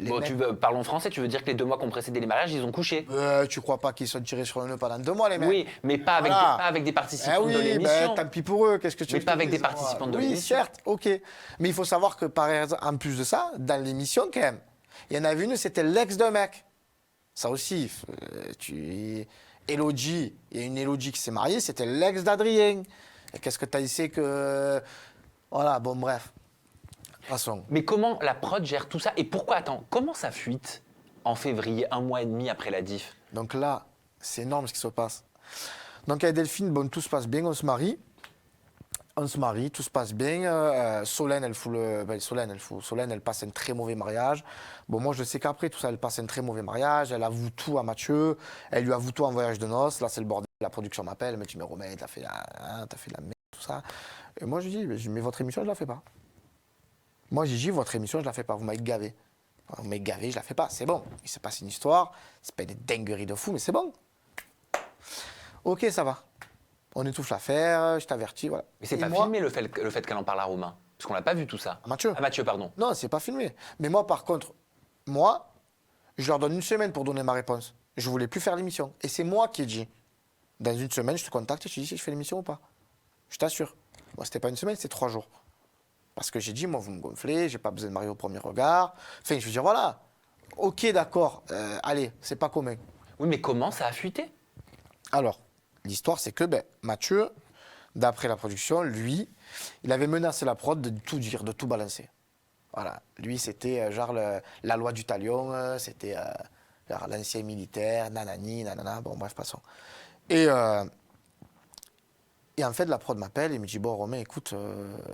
Bon, mecs, parlons français, tu veux dire que les 2 mois qui ont précédé les mariages, ils ont couché? tu crois pas qu'ils sont tirés sur le nœud pendant 2 mois, les mecs? Oui, mais pas avec, Voilà. pas avec des participants oui, de l'émission. tant pis pour eux, qu'est-ce que tu Mais veux pas que je avec te des dise, participants de Oui, l'émission. certes, ok. Mais il faut savoir que, par exemple, en plus de ça, dans l'émission, quand même, il y en avait une, c'était l'ex d'un mec. Ça aussi, Elodie, il y a une Elodie qui s'est mariée, c'était l'ex d'Adrien. Et qu'est-ce que tu as essayé que... Voilà, bon, bref. De toute façon. Mais comment la prod gère tout ça? Et pourquoi, attends, comment ça fuite en février, 1 mois et demi après la diff? Donc là, c'est énorme ce qui se passe. Donc avec Delphine, bon, tout se passe bien, on se marie, tout se passe bien. Solène, elle passe un très mauvais mariage. Bon, moi, je sais qu'après tout ça, elle passe un très mauvais mariage. Elle avoue tout à Mathieu. Elle lui avoue tout en voyage de noces. Là, c'est le bordel. La production m'appelle, elle me dit mais Romain, t'as fait de la merde, tout ça. Et moi, je dis mais votre émission, je la fais pas. Moi, j'ai dit votre émission, je la fais pas. Vous m'avez gavé. Vous m'avez gavé, je la fais pas. C'est bon. Il se passe une histoire. C'est pas des dingueries de fou, mais c'est bon. Ok, ça va. On étouffe l'affaire, je t'avertis, voilà. Mais c'est Et pas moi, filmé le fait qu'elle en parle à Romain? Parce qu'on l'a pas vu tout ça. À Mathieu. À Mathieu, pardon. Non, c'est pas filmé. Mais moi, par contre, moi, Je leur donne une semaine pour donner ma réponse. Je voulais plus faire l'émission. Et c'est moi qui ai dit, dans une semaine, je te contacte et je te dis si je fais l'émission ou pas. Je t'assure. Moi, c'était pas une semaine, c'était 3 jours. Parce que j'ai dit, moi, vous me gonflez, j'ai pas besoin de marier au premier regard. Enfin, je veux dire, voilà. Ok, d'accord. Allez, c'est pas commun. Oui, mais comment ça a fuité? Alors, l'histoire, c'est que Mathieu, d'après la production, lui, il avait menacé la prod de tout dire, de tout balancer. Voilà. Lui, c'était genre la loi du talion, c'était genre l'ancien militaire, nanani, nanana, bon, bref, passons. Et en fait, la prod m'appelle et me dit, bon, Romain, écoute,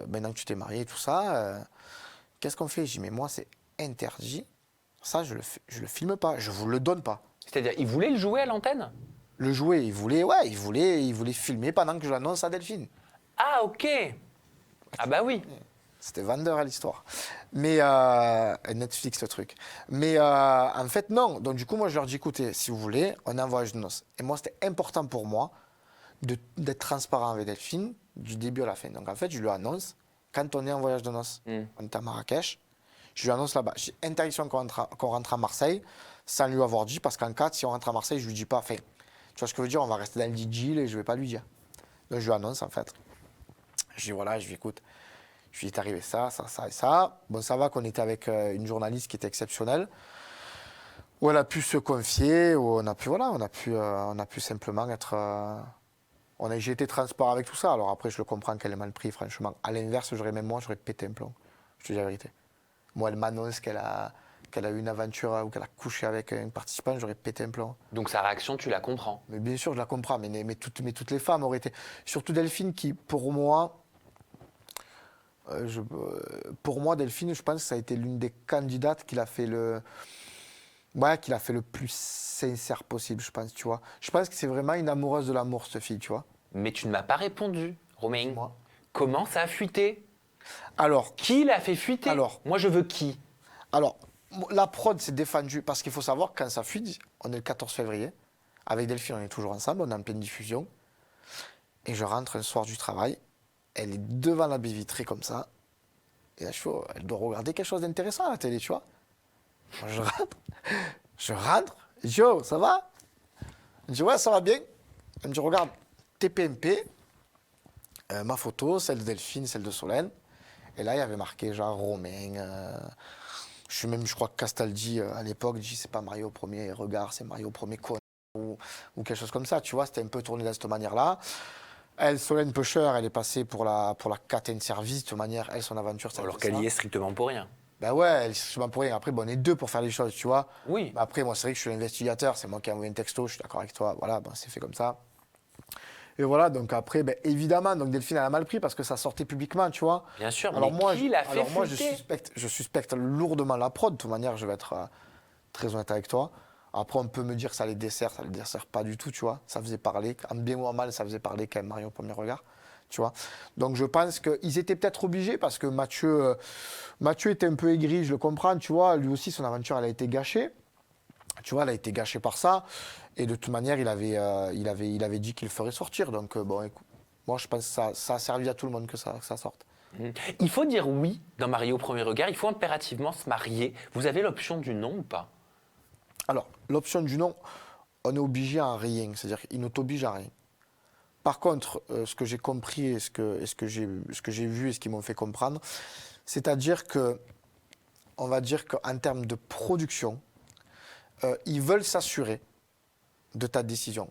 maintenant que tu t'es marié et tout ça, qu'est-ce qu'on fait? Je dis, mais moi, c'est interdit. Ça, je le filme pas, je vous le donne pas. C'est-à-dire, il voulait le jouer à l'antenne? Le jouer, il voulait filmer pendant que je l'annonce à Delphine. Ah, ok. Ah bah oui. C'était vendeur à l'histoire. Mais Netflix, le truc. Mais en fait, non. Donc, du coup, moi, je leur dis, écoutez, si vous voulez, on est en voyage de noces. Et moi, c'était important pour moi d'être transparent avec Delphine du début à la fin. Donc, en fait, je lui annonce, quand on est en voyage de noces, on est à Marrakech, je lui annonce là-bas. J'ai interdiction qu'on rentre à Marseille sans lui avoir dit, parce qu'en cas, si on rentre à Marseille, je lui dis pas. Enfin, tu vois ce que je veux dire? On va rester dans le DJ et je vais pas lui dire. Donc, je lui annonce, en fait. Je dis, voilà, je lui écoute. Je lui dis, il est arrivé ça, ça, ça et ça. Bon, ça va qu'on était avec une journaliste qui était exceptionnelle, où elle a pu se confier, où on a pu simplement être... j'ai été transparent avec tout ça. Alors après, je le comprends qu'elle est mal pris, franchement. À l'inverse, j'aurais pété un plomb. Je te dis la vérité. Moi, elle m'annonce qu'elle a eu une aventure ou qu'elle a couché avec un participant, j'aurais pété un plomb. Donc sa réaction, tu la comprends? Mais bien sûr, je la comprends. Mais toutes les femmes auraient été... Surtout Delphine, qui, pour moi... pour moi, Delphine, je pense que ça a été l'une des candidates qui l'a fait le plus sincère possible, je pense, tu vois. Je pense que c'est vraiment une amoureuse de l'amour, cette fille, tu vois. Mais tu ne m'as pas répondu, Romain. Moi. Comment ça a fuité? Alors, Qui l'a fait fuiter? Alors. Moi, je veux qui? alors, la prod s'est défendue, parce qu'il faut savoir, quand ça fuite, on est le 14 février, avec Delphine, on est toujours ensemble, on est en pleine diffusion, et je rentre un soir du travail, elle est devant la baie vitrée comme ça, et là, elle doit regarder quelque chose d'intéressant à la télé, tu vois. Moi, je rentre, je dis, oh, ça va? Elle me dit, ouais, ça va bien. Elle me dit, regarde, TPMP, ma photo, celle de Delphine, celle de Solène. Et là, il y avait marqué, genre, Romain. Je crois que Castaldi, à l'époque, dit, c'est pas Mario au premier regard, c'est Mario au premier con. Ou quelque chose comme ça, tu vois. C'était un peu tourné de cette manière-là. Elle, Solène Pusher, elle est passée pour la Caten Service. De toute manière, elle, son aventure, ça. Alors qu'elle y est strictement pour rien. Ben ouais, elle est strictement pour rien. Après, bon, on est deux pour faire les choses, tu vois. Oui. Mais après, moi, c'est vrai que je suis l'investigateur. C'est moi qui ai envoyé un texto. Je suis d'accord avec toi. Voilà, ben, c'est fait comme ça. Et voilà, donc après, ben, évidemment, donc Delphine, elle a mal pris parce que ça sortait publiquement, tu vois. Bien sûr, Alors mais moi, qui l'a fait alors moi, fuiter? je suspecte lourdement la prod. De toute manière, je vais être très honnête avec toi. Après, on peut me dire que ça les dessert pas du tout, tu vois. Ça faisait parler, en bien ou en mal, ça faisait parler quand même Mario au premier regard, tu vois. Donc je pense qu'ils étaient peut-être obligés parce que Mathieu était un peu aigri, je le comprends, tu vois. Lui aussi, son aventure, elle a été gâchée. Tu vois, elle a été gâchée par ça. Et de toute manière, il avait dit qu'il ferait sortir. Donc, bon, écoute, moi, je pense que ça a servi à tout le monde que ça sorte. Il faut dire oui dans Marié au premier regard. Il faut impérativement se marier. Vous avez l'option du non ou pas? Alors, l'option du non, on est obligé à rien. C'est-à-dire qu'il ne t'oblige à rien. Par contre, ce que j'ai compris et ce que j'ai vu et ce qu'ils m'ont fait comprendre, c'est-à-dire que, on va dire qu'en termes de production, ils veulent s'assurer de ta décision.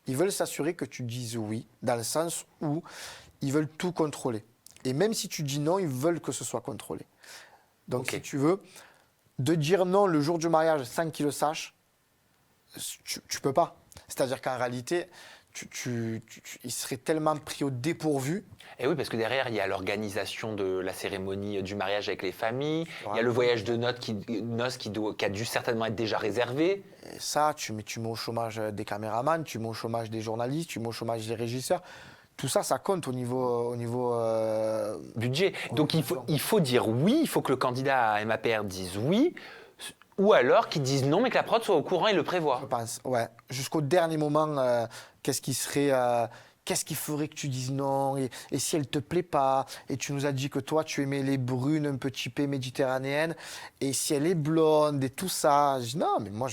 Ils veulent s'assurer que tu dises oui, dans le sens où ils veulent tout contrôler. Et même si tu dis non, ils veulent que ce soit contrôlé. Donc, Ok. si tu veux, de dire non le jour du mariage sans qu'ils le sachent, tu peux pas. C'est-à-dire qu'en réalité, ils seraient tellement pris au dépourvu. Et oui, parce que derrière, il y a l'organisation de la cérémonie du mariage avec les familles. Il y a le voyage de noces qui a dû certainement être déjà réservé. Et ça, tu mets au chômage des caméramans, tu mets au chômage des journalistes, tu mets au chômage des régisseurs. Tout ça, ça compte au niveau Budget. Donc il faut dire oui, il faut que le candidat à MAPR dise oui, ou alors qu'il dise non, mais que la prod soit au courant et le prévoit. je pense. Ouais. Jusqu'au dernier moment, qu'est-ce qui serait qu'est-ce qui ferait que tu dises non et si elle te plaît pas, et tu nous as dit que toi, tu aimais les brunes un peu typées méditerranéennes, et si elle est blonde et tout ça. Je dis, non, mais moi,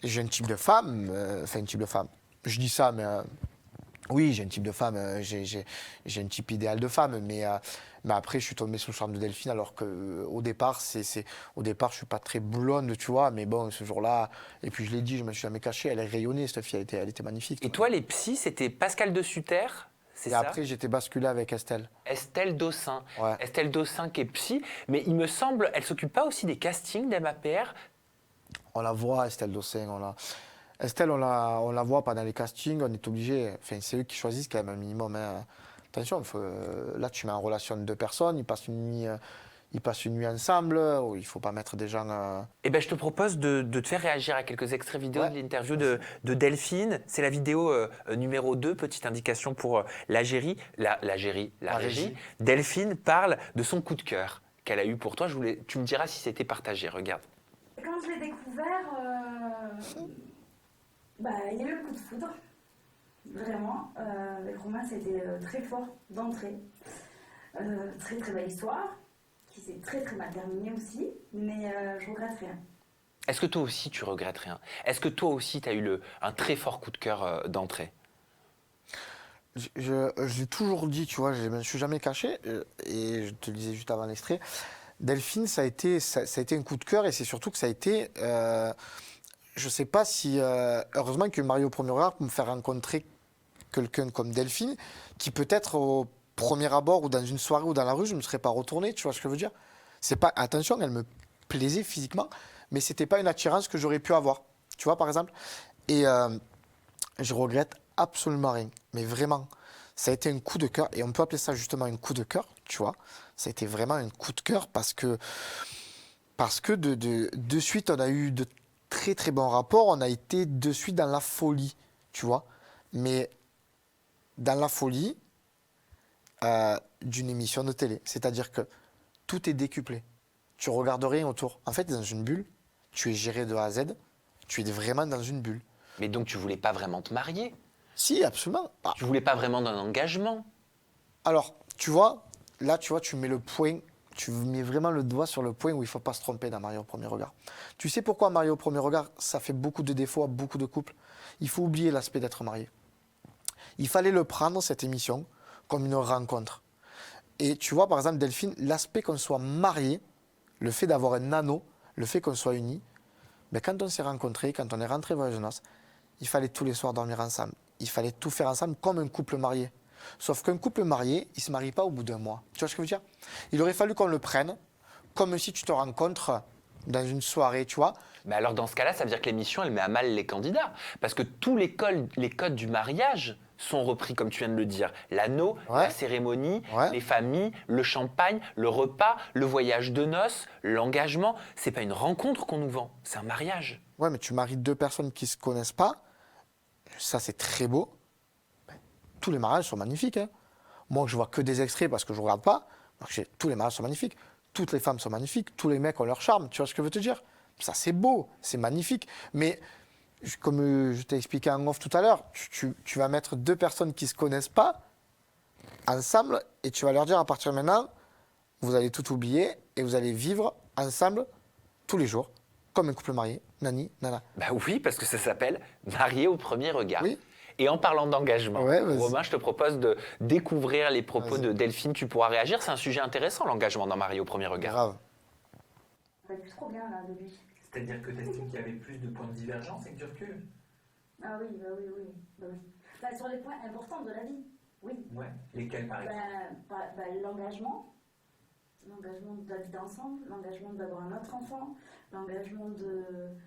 j'ai un type de femme, enfin, un type de femme. Je dis ça, mais oui, j'ai un type de femme, j'ai un type idéal de femme, mais après, je suis tombé sous le charme de Delphine, alors qu'au départ, au départ, je suis pas très blonde, tu vois, mais bon, ce jour-là, et puis je l'ai dit, je me suis jamais caché, elle est rayonnée, cette fille, elle était magnifique. Et toi, les psys, c'était Pascal de Sutter, c'est Et ça? après, j'étais basculé avec Estelle. Estelle Dossin. Ouais. Estelle Dossin qui est psy, mais il me semble, elle s'occupe pas aussi des castings d'MAPR. On la voit, Estelle Dossin, Estelle, on la voit pendant les castings, on est obligé, enfin, c'est eux qui choisissent quand même un minimum, hein. Attention, là, tu mets en relation deux personnes, ils passent une nuit ensemble, il ne faut pas mettre des gens... Eh ben, je te propose de te faire réagir à quelques extraits vidéo Ouais. de l'interview de Delphine. C'est la vidéo numéro 2, petite indication pour la régie. La régie. régie. Delphine parle de son coup de cœur qu'elle a eu pour toi. Tu me diras si c'était partagé, regarde. Quand je l'ai découvert, il y a eu le coup de foudre. Vraiment. Avec Romain, c'était très fort d'entrée. Très très belle histoire, qui s'est très très mal terminée aussi, mais je regrette rien. Est-ce que toi aussi, tu regrettes rien? Est-ce que toi aussi, tu as eu un très fort coup de cœur d'entrée? J'ai toujours dit, tu vois, je ne me suis jamais caché, et je te le disais juste avant l'extrait, Delphine, ça a été un coup de cœur, et c'est surtout que ça a été... je ne sais pas si... heureusement que Mario au premier regard peut me faire rencontrer quelqu'un comme Delphine, qui peut-être au premier abord ou dans une soirée ou dans la rue, je ne me serais pas retourné, tu vois ce que je veux dire? C'est pas, attention, elle me plaisait physiquement, mais ce n'était pas une attirance que j'aurais pu avoir, tu vois, par exemple. Et je regrette absolument rien, mais vraiment, ça a été un coup de cœur, et on peut appeler ça justement un coup de cœur, tu vois. Ça a été vraiment un coup de cœur parce que de suite, on a eu de très très bons rapports, on a été de suite dans la folie, tu vois. Mais dans la folie d'une émission de télé. C'est-à-dire que tout est décuplé. Tu regardes rien autour. En fait, tu es dans une bulle, tu es géré de A à Z, tu es vraiment dans une bulle. Mais donc, tu voulais pas vraiment te marier? Si, absolument. Ah, Tu voulais pas vraiment d'un engagement? alors, tu vois, là, tu vois, tu mets le point, tu mets vraiment le doigt sur le point où il ne faut pas se tromper dans Mario au premier regard. Tu sais pourquoi Mario au premier regard, ça fait beaucoup de défauts à beaucoup de couples? Il faut oublier l'aspect d'être marié. Il fallait le prendre, cette émission, comme une rencontre. Et tu vois, par exemple, Delphine, l'aspect qu'on soit marié, le fait d'avoir un anneau, le fait qu'on soit unis, ben, quand on s'est rencontrés, quand on est rentrés voyager noces, il fallait tous les soirs dormir ensemble. Il fallait tout faire ensemble comme un couple marié. Sauf qu'un couple marié, il ne se marie pas au bout d'un mois. Tu vois ce que je veux dire? Il aurait fallu qu'on le prenne comme si tu te rencontres dans une soirée, tu vois. Mais alors, dans ce cas-là, ça veut dire que l'émission, elle met à mal les candidats. Parce que tous les codes du mariage sont repris, comme tu viens de le dire. L'anneau, Ouais. la cérémonie, Ouais. les familles, le champagne, le repas, le voyage de noces, l'engagement. C'est pas une rencontre qu'on nous vend, c'est un mariage. Ouais, mais tu maries deux personnes qui ne se connaissent pas. Ça, c'est très beau. Ben, tous les mariages sont magnifiques, hein. Moi, je vois que des extraits parce que je ne regarde pas. Tous les mariages sont magnifiques. Toutes les femmes sont magnifiques. Tous les mecs ont leur charme. Tu vois ce que je veux te dire? Ça, c'est beau. C'est magnifique. Mais comme je t'ai expliqué en off tout à l'heure, tu vas mettre deux personnes qui ne se connaissent pas ensemble et tu vas leur dire à partir de maintenant, vous allez tout oublier et vous allez vivre ensemble tous les jours, comme un couple marié, nani, nana. Bah oui, parce que ça s'appelle marié au premier regard. Oui. Et en parlant d'engagement, Ouais, vas-y. Romain, je te propose de découvrir les propos Vas-y. de Delphine. Tu pourras réagir. C'est un sujet intéressant, l'engagement dans Marié au premier regard. Grave. Ça va plus trop bien là de lui. C'est-à-dire que tu estimes qu'il y avait plus de points de divergence avec du recul? Ah oui, oui. Bah, sur les points importants de la vie, oui. Ouais. Lesquels, par exemple? L'engagement d'habiter ensemble, l'engagement d'avoir un autre enfant, l'engagement de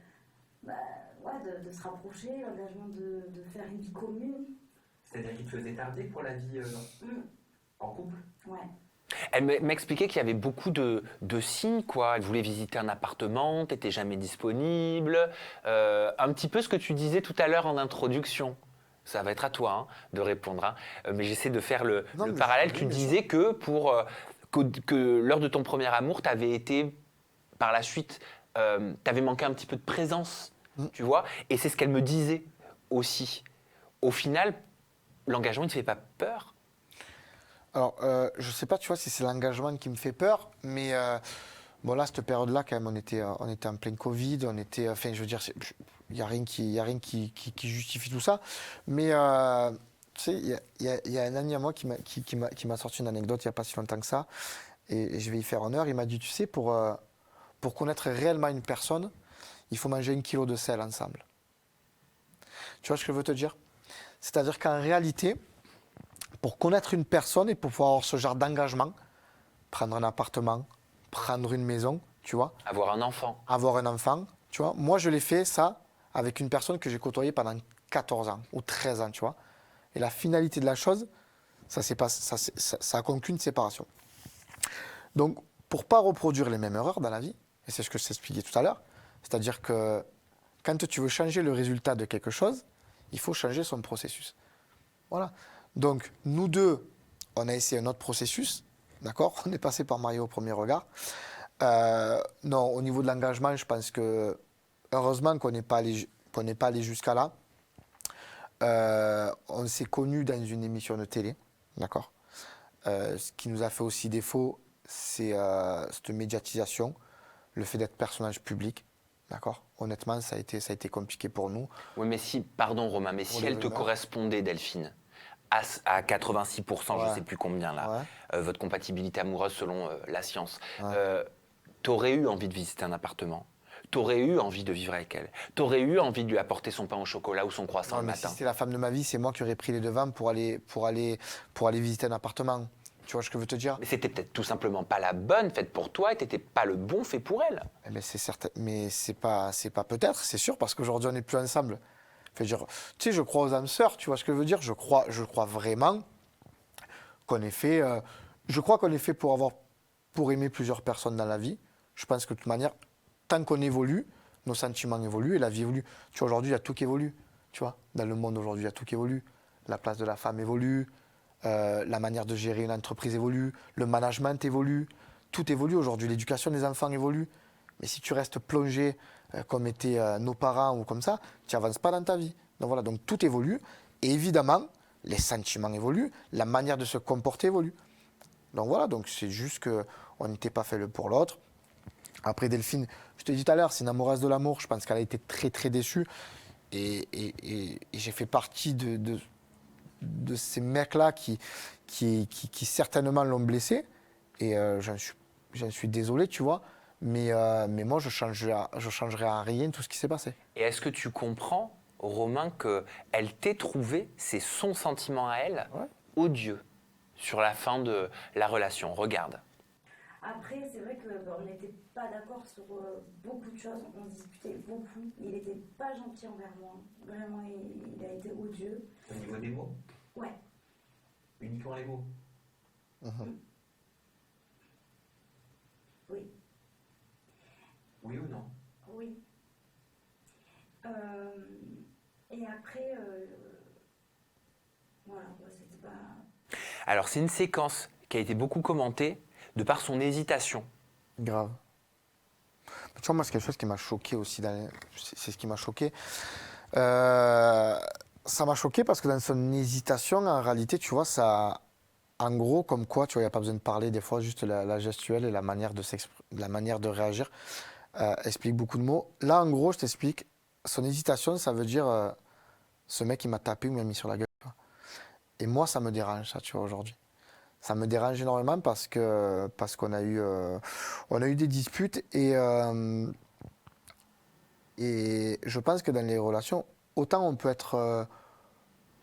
se rapprocher, l'engagement de faire une vie commune. C'est-à-dire qu'il te faisait tarder pour la vie en couple? Ouais. Elle m'expliquait qu'il y avait beaucoup de signes, quoi. Elle voulait visiter un appartement, t'étais jamais disponible. Un petit peu ce que tu disais tout à l'heure en introduction. Ça va être à toi hein, de répondre. Hein. Mais j'essaie de faire le parallèle. Tu disais que que lors de ton premier amour, t'avais été, par la suite, t'avais manqué un petit peu de présence, tu vois. Et c'est ce qu'elle me disait aussi. Au final, l'engagement ne te fait pas peur? Alors, je ne sais pas, tu vois, si c'est l'engagement qui me fait peur, mais bon, là, cette période-là, quand même, on était en plein Covid, enfin, je veux dire, il n'y a rien qui justifie tout ça. Mais, tu sais, il y a un ami à moi qui m'a sorti une anecdote il n'y a pas si longtemps que ça, et je vais y faire honneur. Il m'a dit, tu sais, pour connaître réellement une personne, il faut manger 1 kilo de sel ensemble. Tu vois ce que je veux te dire? C'est-à-dire qu'en réalité, pour connaître une personne et pour pouvoir avoir ce genre d'engagement, prendre un appartement, prendre une maison, tu vois. Avoir un enfant. Avoir un enfant, tu vois. Moi, je l'ai fait, ça, avec une personne que j'ai côtoyée pendant 14 ans ou 13 ans, tu vois. Et la finalité de la chose, ça a conclu une séparation. Donc, pour ne pas reproduire les mêmes erreurs dans la vie, et c'est ce que je t'expliquais tout à l'heure, c'est-à-dire que quand tu veux changer le résultat de quelque chose, il faut changer son processus. Voilà. Donc, nous deux, on a essayé un autre processus, d'accord? On est passé par Mario au premier regard. Non, au niveau de l'engagement, je pense que, heureusement qu'on n'est pas allé jusqu'à là. On s'est connus dans une émission de télé, d'accord? Ce qui nous a fait aussi défaut, c'est cette médiatisation, le fait d'être personnage public, d'accord? Honnêtement, ça a été compliqué pour nous. Oui, mais si, pardon Romain, mais si elle te correspondait, Delphine, à 86%, je ne sais plus combien là, votre compatibilité amoureuse selon la science, t'aurais eu envie de visiter un appartement? T'aurais eu envie de vivre avec elle? T'aurais eu envie de lui apporter son pain au chocolat ou son croissant le matin? Si c'était la femme de ma vie, c'est moi qui aurais pris les devants pour aller visiter un appartement. Tu vois ce que je veux te dire? Mais c'était peut-être tout simplement pas la bonne faite pour toi et t'étais pas le bon fait pour elle. Mais c'est certain, mais c'est pas peut-être, c'est sûr, parce qu'aujourd'hui on n'est plus ensemble. Enfin, tu sais, je crois aux âmes sœurs, tu vois ce que je veux dire? Je crois vraiment qu'on est fait. Je crois qu'on est fait pour aimer plusieurs personnes dans la vie. Je pense que de toute manière, tant qu'on évolue, nos sentiments évoluent et la vie évolue. Tu vois, aujourd'hui, il y a tout qui évolue. Tu vois, dans le monde aujourd'hui, il y a tout qui évolue. La place de la femme évolue, la manière de gérer une entreprise évolue, le management évolue, tout évolue aujourd'hui. L'éducation des enfants évolue. Mais si tu restes plongé comme étaient nos parents ou comme ça, tu n'avances pas dans ta vie. Donc voilà, donc tout évolue. Et évidemment, les sentiments évoluent, la manière de se comporter évolue. Donc voilà, donc c'est juste qu'on n'était pas fait l'un pour l'autre. Après Delphine, je te dis tout à l'heure, c'est une amoureuse de l'amour. Je pense qu'elle a été très très déçue. Et j'ai fait partie de ces mecs-là qui certainement l'ont blessée. Et j'en suis désolé, tu vois. Mais moi, je changerai à rien tout ce qui s'est passé. Et est-ce que tu comprends, Romain, qu'elle t'ait trouvé, c'est son sentiment à elle, odieux sur la fin de la relation? Regarde. Après, c'est vrai qu'on n'était pas d'accord sur beaucoup de choses, on se disputait beaucoup. Il n'était pas gentil envers moi, vraiment, il a été odieux. Au niveau des mots? Ouais. Uniquement les mots? Oui. Oui ou non? Oui. Et après, voilà, c'était pas... Alors, c'est une séquence qui a été beaucoup commentée de par son hésitation. Grave. Tu vois, moi, c'est quelque chose qui m'a choqué aussi. C'est ce qui m'a choqué. Ça m'a choqué parce que dans son hésitation, en réalité, tu vois, ça... En gros, comme quoi, tu vois, il n'y a pas besoin de parler, des fois, juste la gestuelle et la manière de réagir explique beaucoup de mots. Là, en gros, je t'explique, son hésitation, ça veut dire ce mec, il m'a tapé ou m'a mis sur la gueule. Et moi, ça me dérange, ça, tu vois, aujourd'hui. Ça me dérange énormément parce qu'on a eu des disputes et je pense que dans les relations, autant on peut être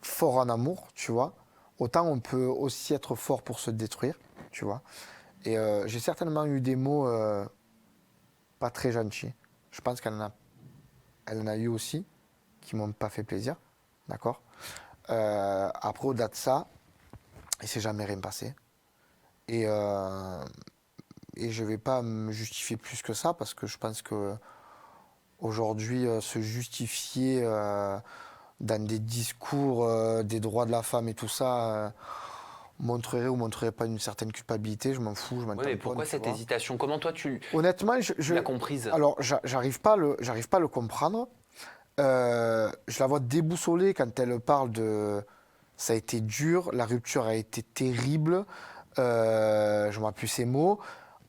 fort en amour, tu vois, autant on peut aussi être fort pour se détruire, tu vois. Et j'ai certainement eu des mots pas très gentils. Je pense qu'elle en a eu aussi qui m'ont pas fait plaisir, d'accord. Après, au-delà de ça, il s'est jamais rien passé. Et je vais pas me justifier plus que ça parce que je pense que aujourd'hui, se justifier dans des discours des droits de la femme et tout ça montrerait ou montrerait pas une certaine culpabilité. Je m'en fous, je m'en tamponne. Mais pourquoi cette hésitation? Comment toi Honnêtement, tu l'as comprise? Alors, j'arrive pas à le comprendre. Je la vois déboussolée quand elle parle de Ça a été dur, la rupture a été terrible. Je ne me rappelle plus ces mots.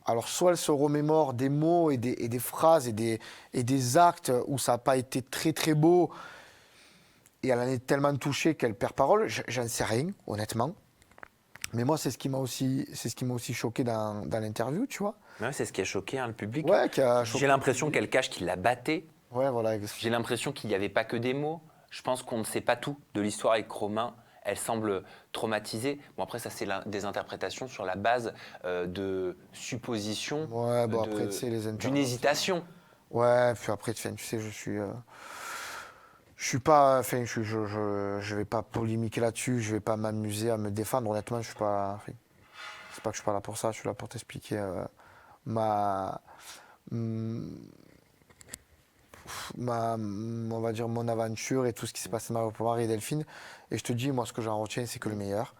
Alors, soit elle se remémore des mots et des phrases et des actes où ça n'a pas été très très beau et elle en est tellement touchée qu'elle perd parole. J'en sais rien, honnêtement. Mais moi, c'est ce qui m'a aussi choqué dans l'interview, tu vois. Ouais, c'est ce qui a choqué le public. Ouais, qui a choqué J'ai l'impression le public. qu'elle cache qu'il la battait. Ouais, voilà. J'ai l'impression qu'il n'y avait pas que des mots. Je pense qu'on ne sait pas tout de l'histoire avec Romain. Elle semble traumatisée. Bon, après, ça, c'est des interprétations sur la base de suppositions, Ouais, bon, après, tu sais, les d'une interventions. hésitation. Ouais, puis après, tu sais, je suis pas, enfin, je vais pas polémiquer là-dessus, je vais pas m'amuser à me défendre. Honnêtement, je suis pas, enfin, c'est pas que je suis pas là pour ça, je suis là pour t'expliquer on va dire mon aventure et tout ce qui s'est passé pour Marie et Delphine. Et je te dis, moi, ce que j'en retiens, c'est que le meilleur.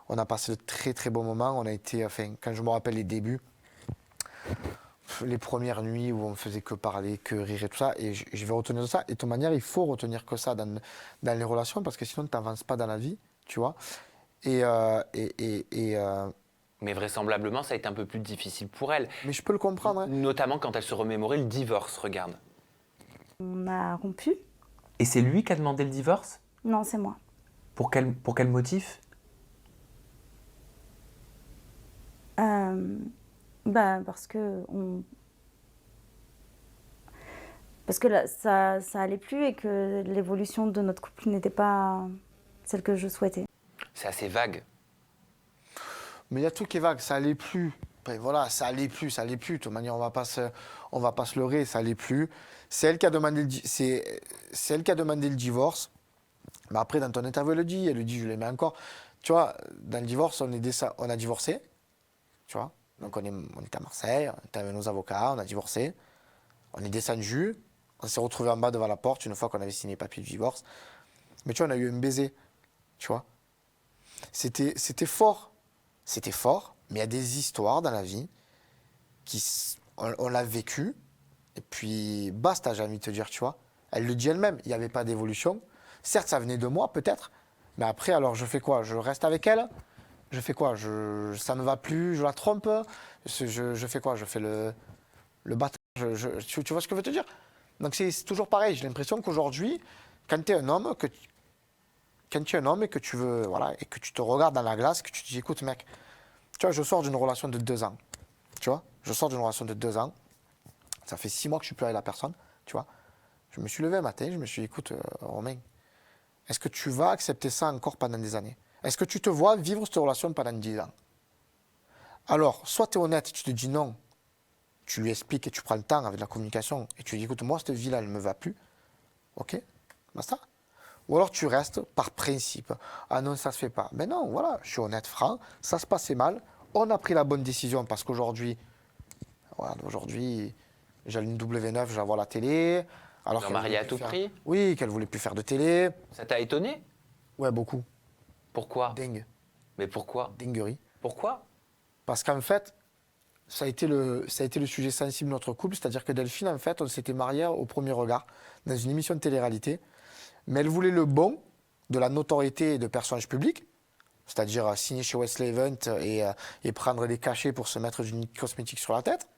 On a passé de très très bons moments. On a été, enfin, quand je me rappelle les débuts, les premières nuits où on faisait que parler, que rire et tout ça, et je vais retenir ça. Et de toute manière, il faut retenir que ça dans les relations parce que sinon, tu n'avances pas dans la vie, tu vois. Mais vraisemblablement, ça a été un peu plus difficile pour elle. Mais je peux le comprendre. Hein. Notamment quand elle se remémorait le divorce, regarde. On a rompu. Et c'est lui qui a demandé le divorce? Non, c'est moi. Pour quel motif? Parce que là, ça allait plus et que l'évolution de notre couple n'était pas celle que je souhaitais. C'est assez vague. Mais il y a tout qui est vague, ça allait plus. Ben voilà, ça allait plus. De toute manière, on va pas se leurrer, ça allait plus. C'est elle qui a demandé le divorce. Mais après, dans ton interview, elle le dit, je l'aimais encore. Tu vois, dans le divorce, on a divorcé. Tu vois, donc on était à Marseille, on était avec nos avocats, on a divorcé. On est descendu, on s'est retrouvé en bas devant la porte une fois qu'on avait signé les papiers du divorce. Mais tu vois, on a eu un baiser. Tu vois, c'était fort. C'était fort, mais il y a des histoires dans la vie on l'a vécu, et puis basta, j'ai envie de te dire, tu vois. Elle le dit elle-même, il n'y avait pas d'évolution. Certes, ça venait de moi, peut-être, mais après, alors je fais quoi? Je reste avec elle? Je fais quoi? Ça ne va plus, je la trompe? Je fais quoi? Je fais le bâtard? Tu vois ce que je veux te dire? Donc c'est toujours pareil, j'ai l'impression qu'aujourd'hui, quand tu es un homme, et que tu veux, voilà, et que tu te regardes dans la glace, que tu te dis, écoute mec, tu vois, je sors d'une relation de 2 ans, tu vois, ça fait 6 mois que je suis plus avec la personne, tu vois, je me suis levé un matin, je me suis dit, écoute Romain, est-ce que tu vas accepter ça encore pendant des années? Est-ce que tu te vois vivre cette relation pendant 10 ans? Alors, soit tu es honnête, tu te dis non, tu lui expliques et tu prends le temps avec la communication, et tu lui dis, écoute, moi cette vie-là, elle ne me va plus, ok, basta. Ou alors tu restes par principe. Ah non, ça se fait pas. Mais non, voilà, je suis honnête, franc, ça se passait mal. On a pris la bonne décision parce qu'aujourd'hui, voilà, j'ai une W9, je la vois à la télé. Alors Leur mariée à tout prix? Oui, qu'elle voulait plus faire de télé. Ça t'a étonné? Ouais, beaucoup. Pourquoi? Dingue. Mais pourquoi? Dinguerie. Pourquoi? Parce qu'en fait, ça a été le sujet sensible de notre couple. C'est-à-dire que Delphine, en fait, on s'était mariés au premier regard dans une émission de télé-réalité. Mais elle voulait le bon de la notoriété de personnage public, c'est-à-dire signer chez Wesley Event et prendre des cachets pour se mettre du cosmétique sur la tête.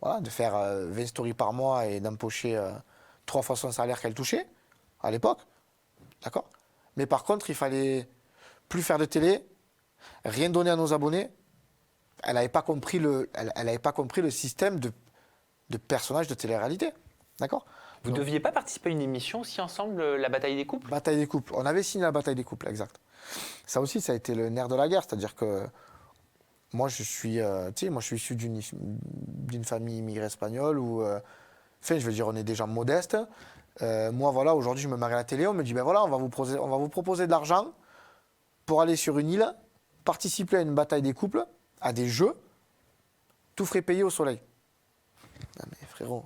Voilà, de faire 20 stories par mois et d'empocher 3 fois son salaire qu'elle touchait à l'époque. D'accord? Mais par contre, il fallait plus faire de télé, rien donner à nos abonnés. Elle n'avait pas compris le système de personnages de télé-réalité. D'accord? Vous ne deviez pas participer à une émission aussi ensemble, la bataille des couples? Bataille des couples. On avait signé la bataille des couples, exact. Ça aussi, ça a été le nerf de la guerre. C'est-à-dire que moi, je suis issu d'une famille immigrée espagnole où, enfin, je veux dire, on est des gens modestes. Moi, voilà, aujourd'hui, je me marie à la télé. On me dit, ben voilà, on va vous proposer de l'argent pour aller sur une île, participer à une bataille des couples, à des jeux, tout frais payé au soleil. Non, mais frérot,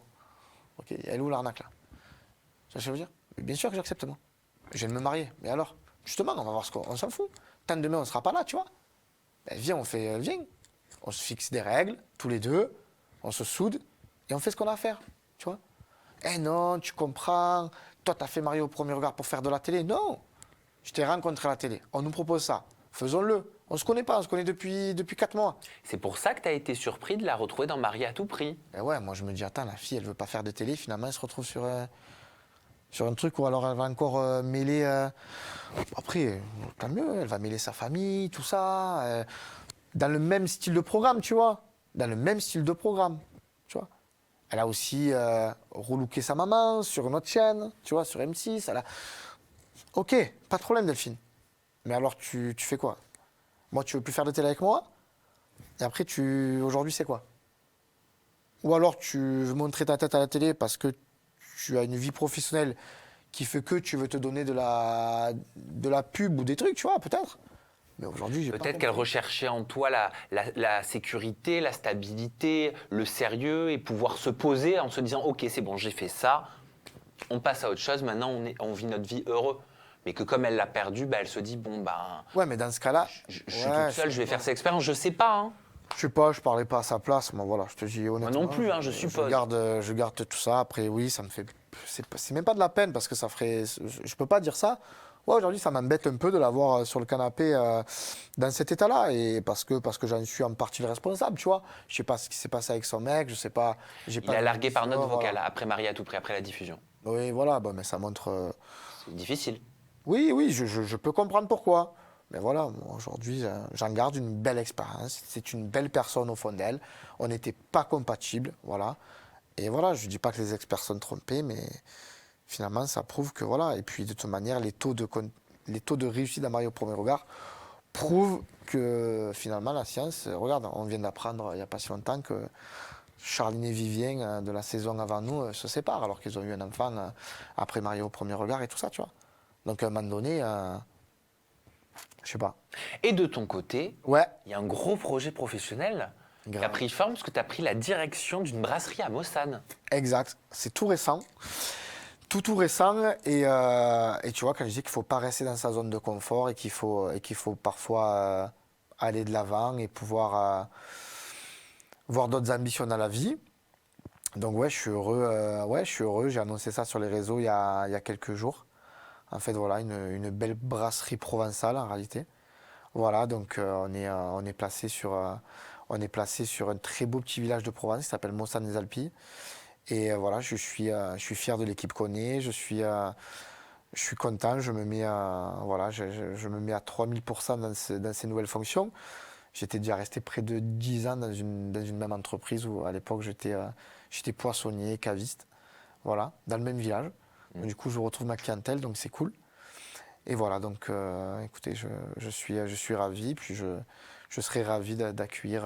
ok, elle est où l'arnaque là? Ça, je veux dire, bien sûr que j'accepte, moi. Je viens de me marier, mais alors, justement, on va voir on s'en fout. Tant demain, on ne sera pas là, tu vois. Ben, viens, on se fixe des règles, tous les deux, on se soude, et on fait ce qu'on a à faire, tu vois. Eh non, tu comprends, toi, t'as fait marier au premier regard pour faire de la télé. Non, je t'ai rencontré à la télé, on nous propose ça, faisons-le. On ne se connaît pas, on se connaît depuis 4 mois. C'est pour ça que tu as été surpris de la retrouver dans Mariée à tout prix. Et ouais, moi je me dis, attends, la fille, elle ne veut pas faire de télé, finalement elle se retrouve sur un truc où alors elle va encore mêler... Après, tant mieux, elle va mêler sa famille, tout ça, dans le même style de programme, tu vois. Dans le même style de programme, tu vois. Elle a aussi relooké sa maman sur une autre chaîne, tu vois, sur M6. Ok, pas de problème Delphine. Mais alors tu fais quoi? Moi, tu veux plus faire de télé avec moi? Et après, aujourd'hui, c'est quoi? Ou alors tu veux montrer ta tête à la télé parce que tu as une vie professionnelle qui fait que tu veux te donner de la pub ou des trucs, tu vois, peut-être. Mais aujourd'hui, j'ai pas Peut-être qu'elle compris. recherchait en toi la sécurité, la stabilité, le sérieux et pouvoir se poser en se disant « Ok, c'est bon, j'ai fait ça, on passe à autre chose, maintenant on vit notre vie heureux. » Mais que comme elle l'a perdu, bah, elle se dit « Bon, bah, Ouais, mais dans ce cas-là, je suis toute seule, je vais faire cette expérience. » Je sais pas, hein. je sais pas, je parlais pas à sa place. Moi, voilà, je te dis honnêtement. non plus, hein, je suppose. Je garde tout ça. Après, oui, ça me fait. C'est même pas de la peine parce que ça ferait. Je peux pas dire ça. Ouais, aujourd'hui, ça m'embête un peu de l'avoir sur le canapé dans cet état-là. Et parce que j'en suis en partie le responsable, tu vois. Je sais pas ce qui s'est passé avec son mec, je sais pas. Il a largué par note vocale voilà. après Mariée à tout prix, après la diffusion. Oui, voilà, bon, mais ça montre. C'est difficile. Oui, je peux comprendre pourquoi. Mais voilà, moi, aujourd'hui, j'en garde une belle expérience. C'est une belle personne au fond d'elle. On n'était pas compatibles, voilà. Et voilà, je ne dis pas que les experts sont trompés, mais finalement, ça prouve que voilà. Et puis, de toute manière, les taux de réussite à Mariée au premier regard prouvent que finalement, la science, regarde, on vient d'apprendre il n'y a pas si longtemps que Charline et Vivien de la saison avant nous se séparent, alors qu'ils ont eu un enfant après Mariée au premier regard et tout ça, tu vois. Donc, à un moment donné, je sais pas. Et de ton côté, Ouais, il y a un gros projet professionnel qui a grave. pris forme parce que tu as pris la direction d'une brasserie à Mossane. Exact. C'est tout récent. Tout récent. Et tu vois, quand je dis qu'il ne faut pas rester dans sa zone de confort et qu'il faut parfois aller de l'avant et pouvoir voir d'autres ambitions dans la vie. Donc ouais, je suis heureux. J'ai annoncé ça sur les réseaux il y a quelques jours. En fait, voilà, une belle brasserie provençale en réalité. Voilà, donc on est placé sur un très beau petit village de Provence qui s'appelle Mossane-les-Alpilles. Et voilà, je suis fier de l'équipe qu'on est. Je suis content. Je me mets à 3000% dans ces nouvelles fonctions. J'étais déjà resté près de 10 ans dans une même entreprise où à l'époque j'étais poissonnier, caviste. Voilà, dans le même village. Donc, du coup, je retrouve ma clientèle, donc c'est cool. Et voilà, donc écoutez, je suis ravi, puis je serai ravi d'accueillir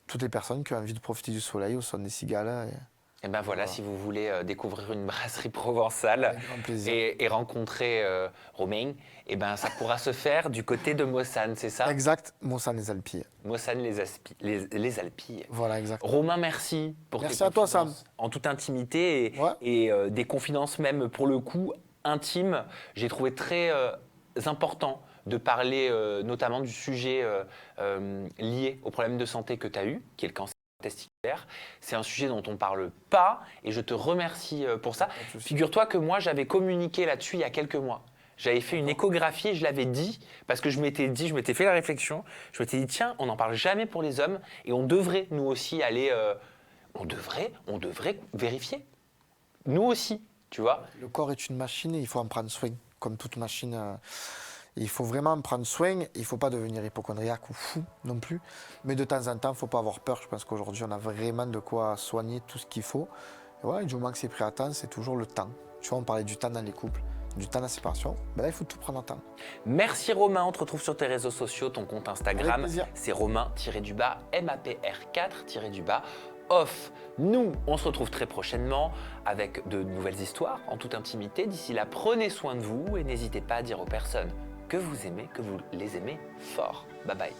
toutes les personnes qui ont envie de profiter du soleil au son des cigales. Et ben voilà, si vous voulez découvrir une brasserie provençale Avec grand plaisir. et rencontrer Romain, et ben ça pourra se faire du côté de Mossane, c'est ça? Exact, Mossane-les-Alpilles. Les Alpilles. Voilà, exact. Romain, merci pour Merci tes à toi, confidences Sam. en toute intimité Ouais. et des confidences même pour le coup intimes. J'ai trouvé très important de parler notamment du sujet lié au problème de santé que tu as eu, qui est le cancer testiculaire. C'est un sujet dont on ne parle pas et je te remercie pour ça. Pas de souci. Figure-toi que moi, j'avais communiqué là-dessus il y a quelques mois. J'avais fait une échographie et je l'avais dit parce que je m'étais fait la réflexion. Je m'étais dit, tiens, on n'en parle jamais pour les hommes et on devrait, nous aussi, aller... on devrait vérifier. Nous aussi, tu vois. Le corps est une machine et il faut en prendre soin. Comme toute machine, il faut vraiment en prendre soin. Il ne faut pas devenir hypocondriaque ou fou non plus. Mais de temps en temps, il ne faut pas avoir peur. Je pense qu'aujourd'hui, on a vraiment de quoi soigner tout ce qu'il faut. Et voilà, du moment que c'est pris à temps, c'est toujours le temps. Tu vois, on parlait du temps dans les couples, du temps dans la séparation. Ben là, il faut tout prendre en temps. Merci Romain, on te retrouve sur tes réseaux sociaux, ton compte Avec Instagram, plaisir. c'est Romain-MAPR4-off. Nous, on se retrouve très prochainement avec de nouvelles histoires en toute intimité. D'ici là, prenez soin de vous et n'hésitez pas à dire aux personnes que vous aimez, que vous les aimez fort. Bye bye.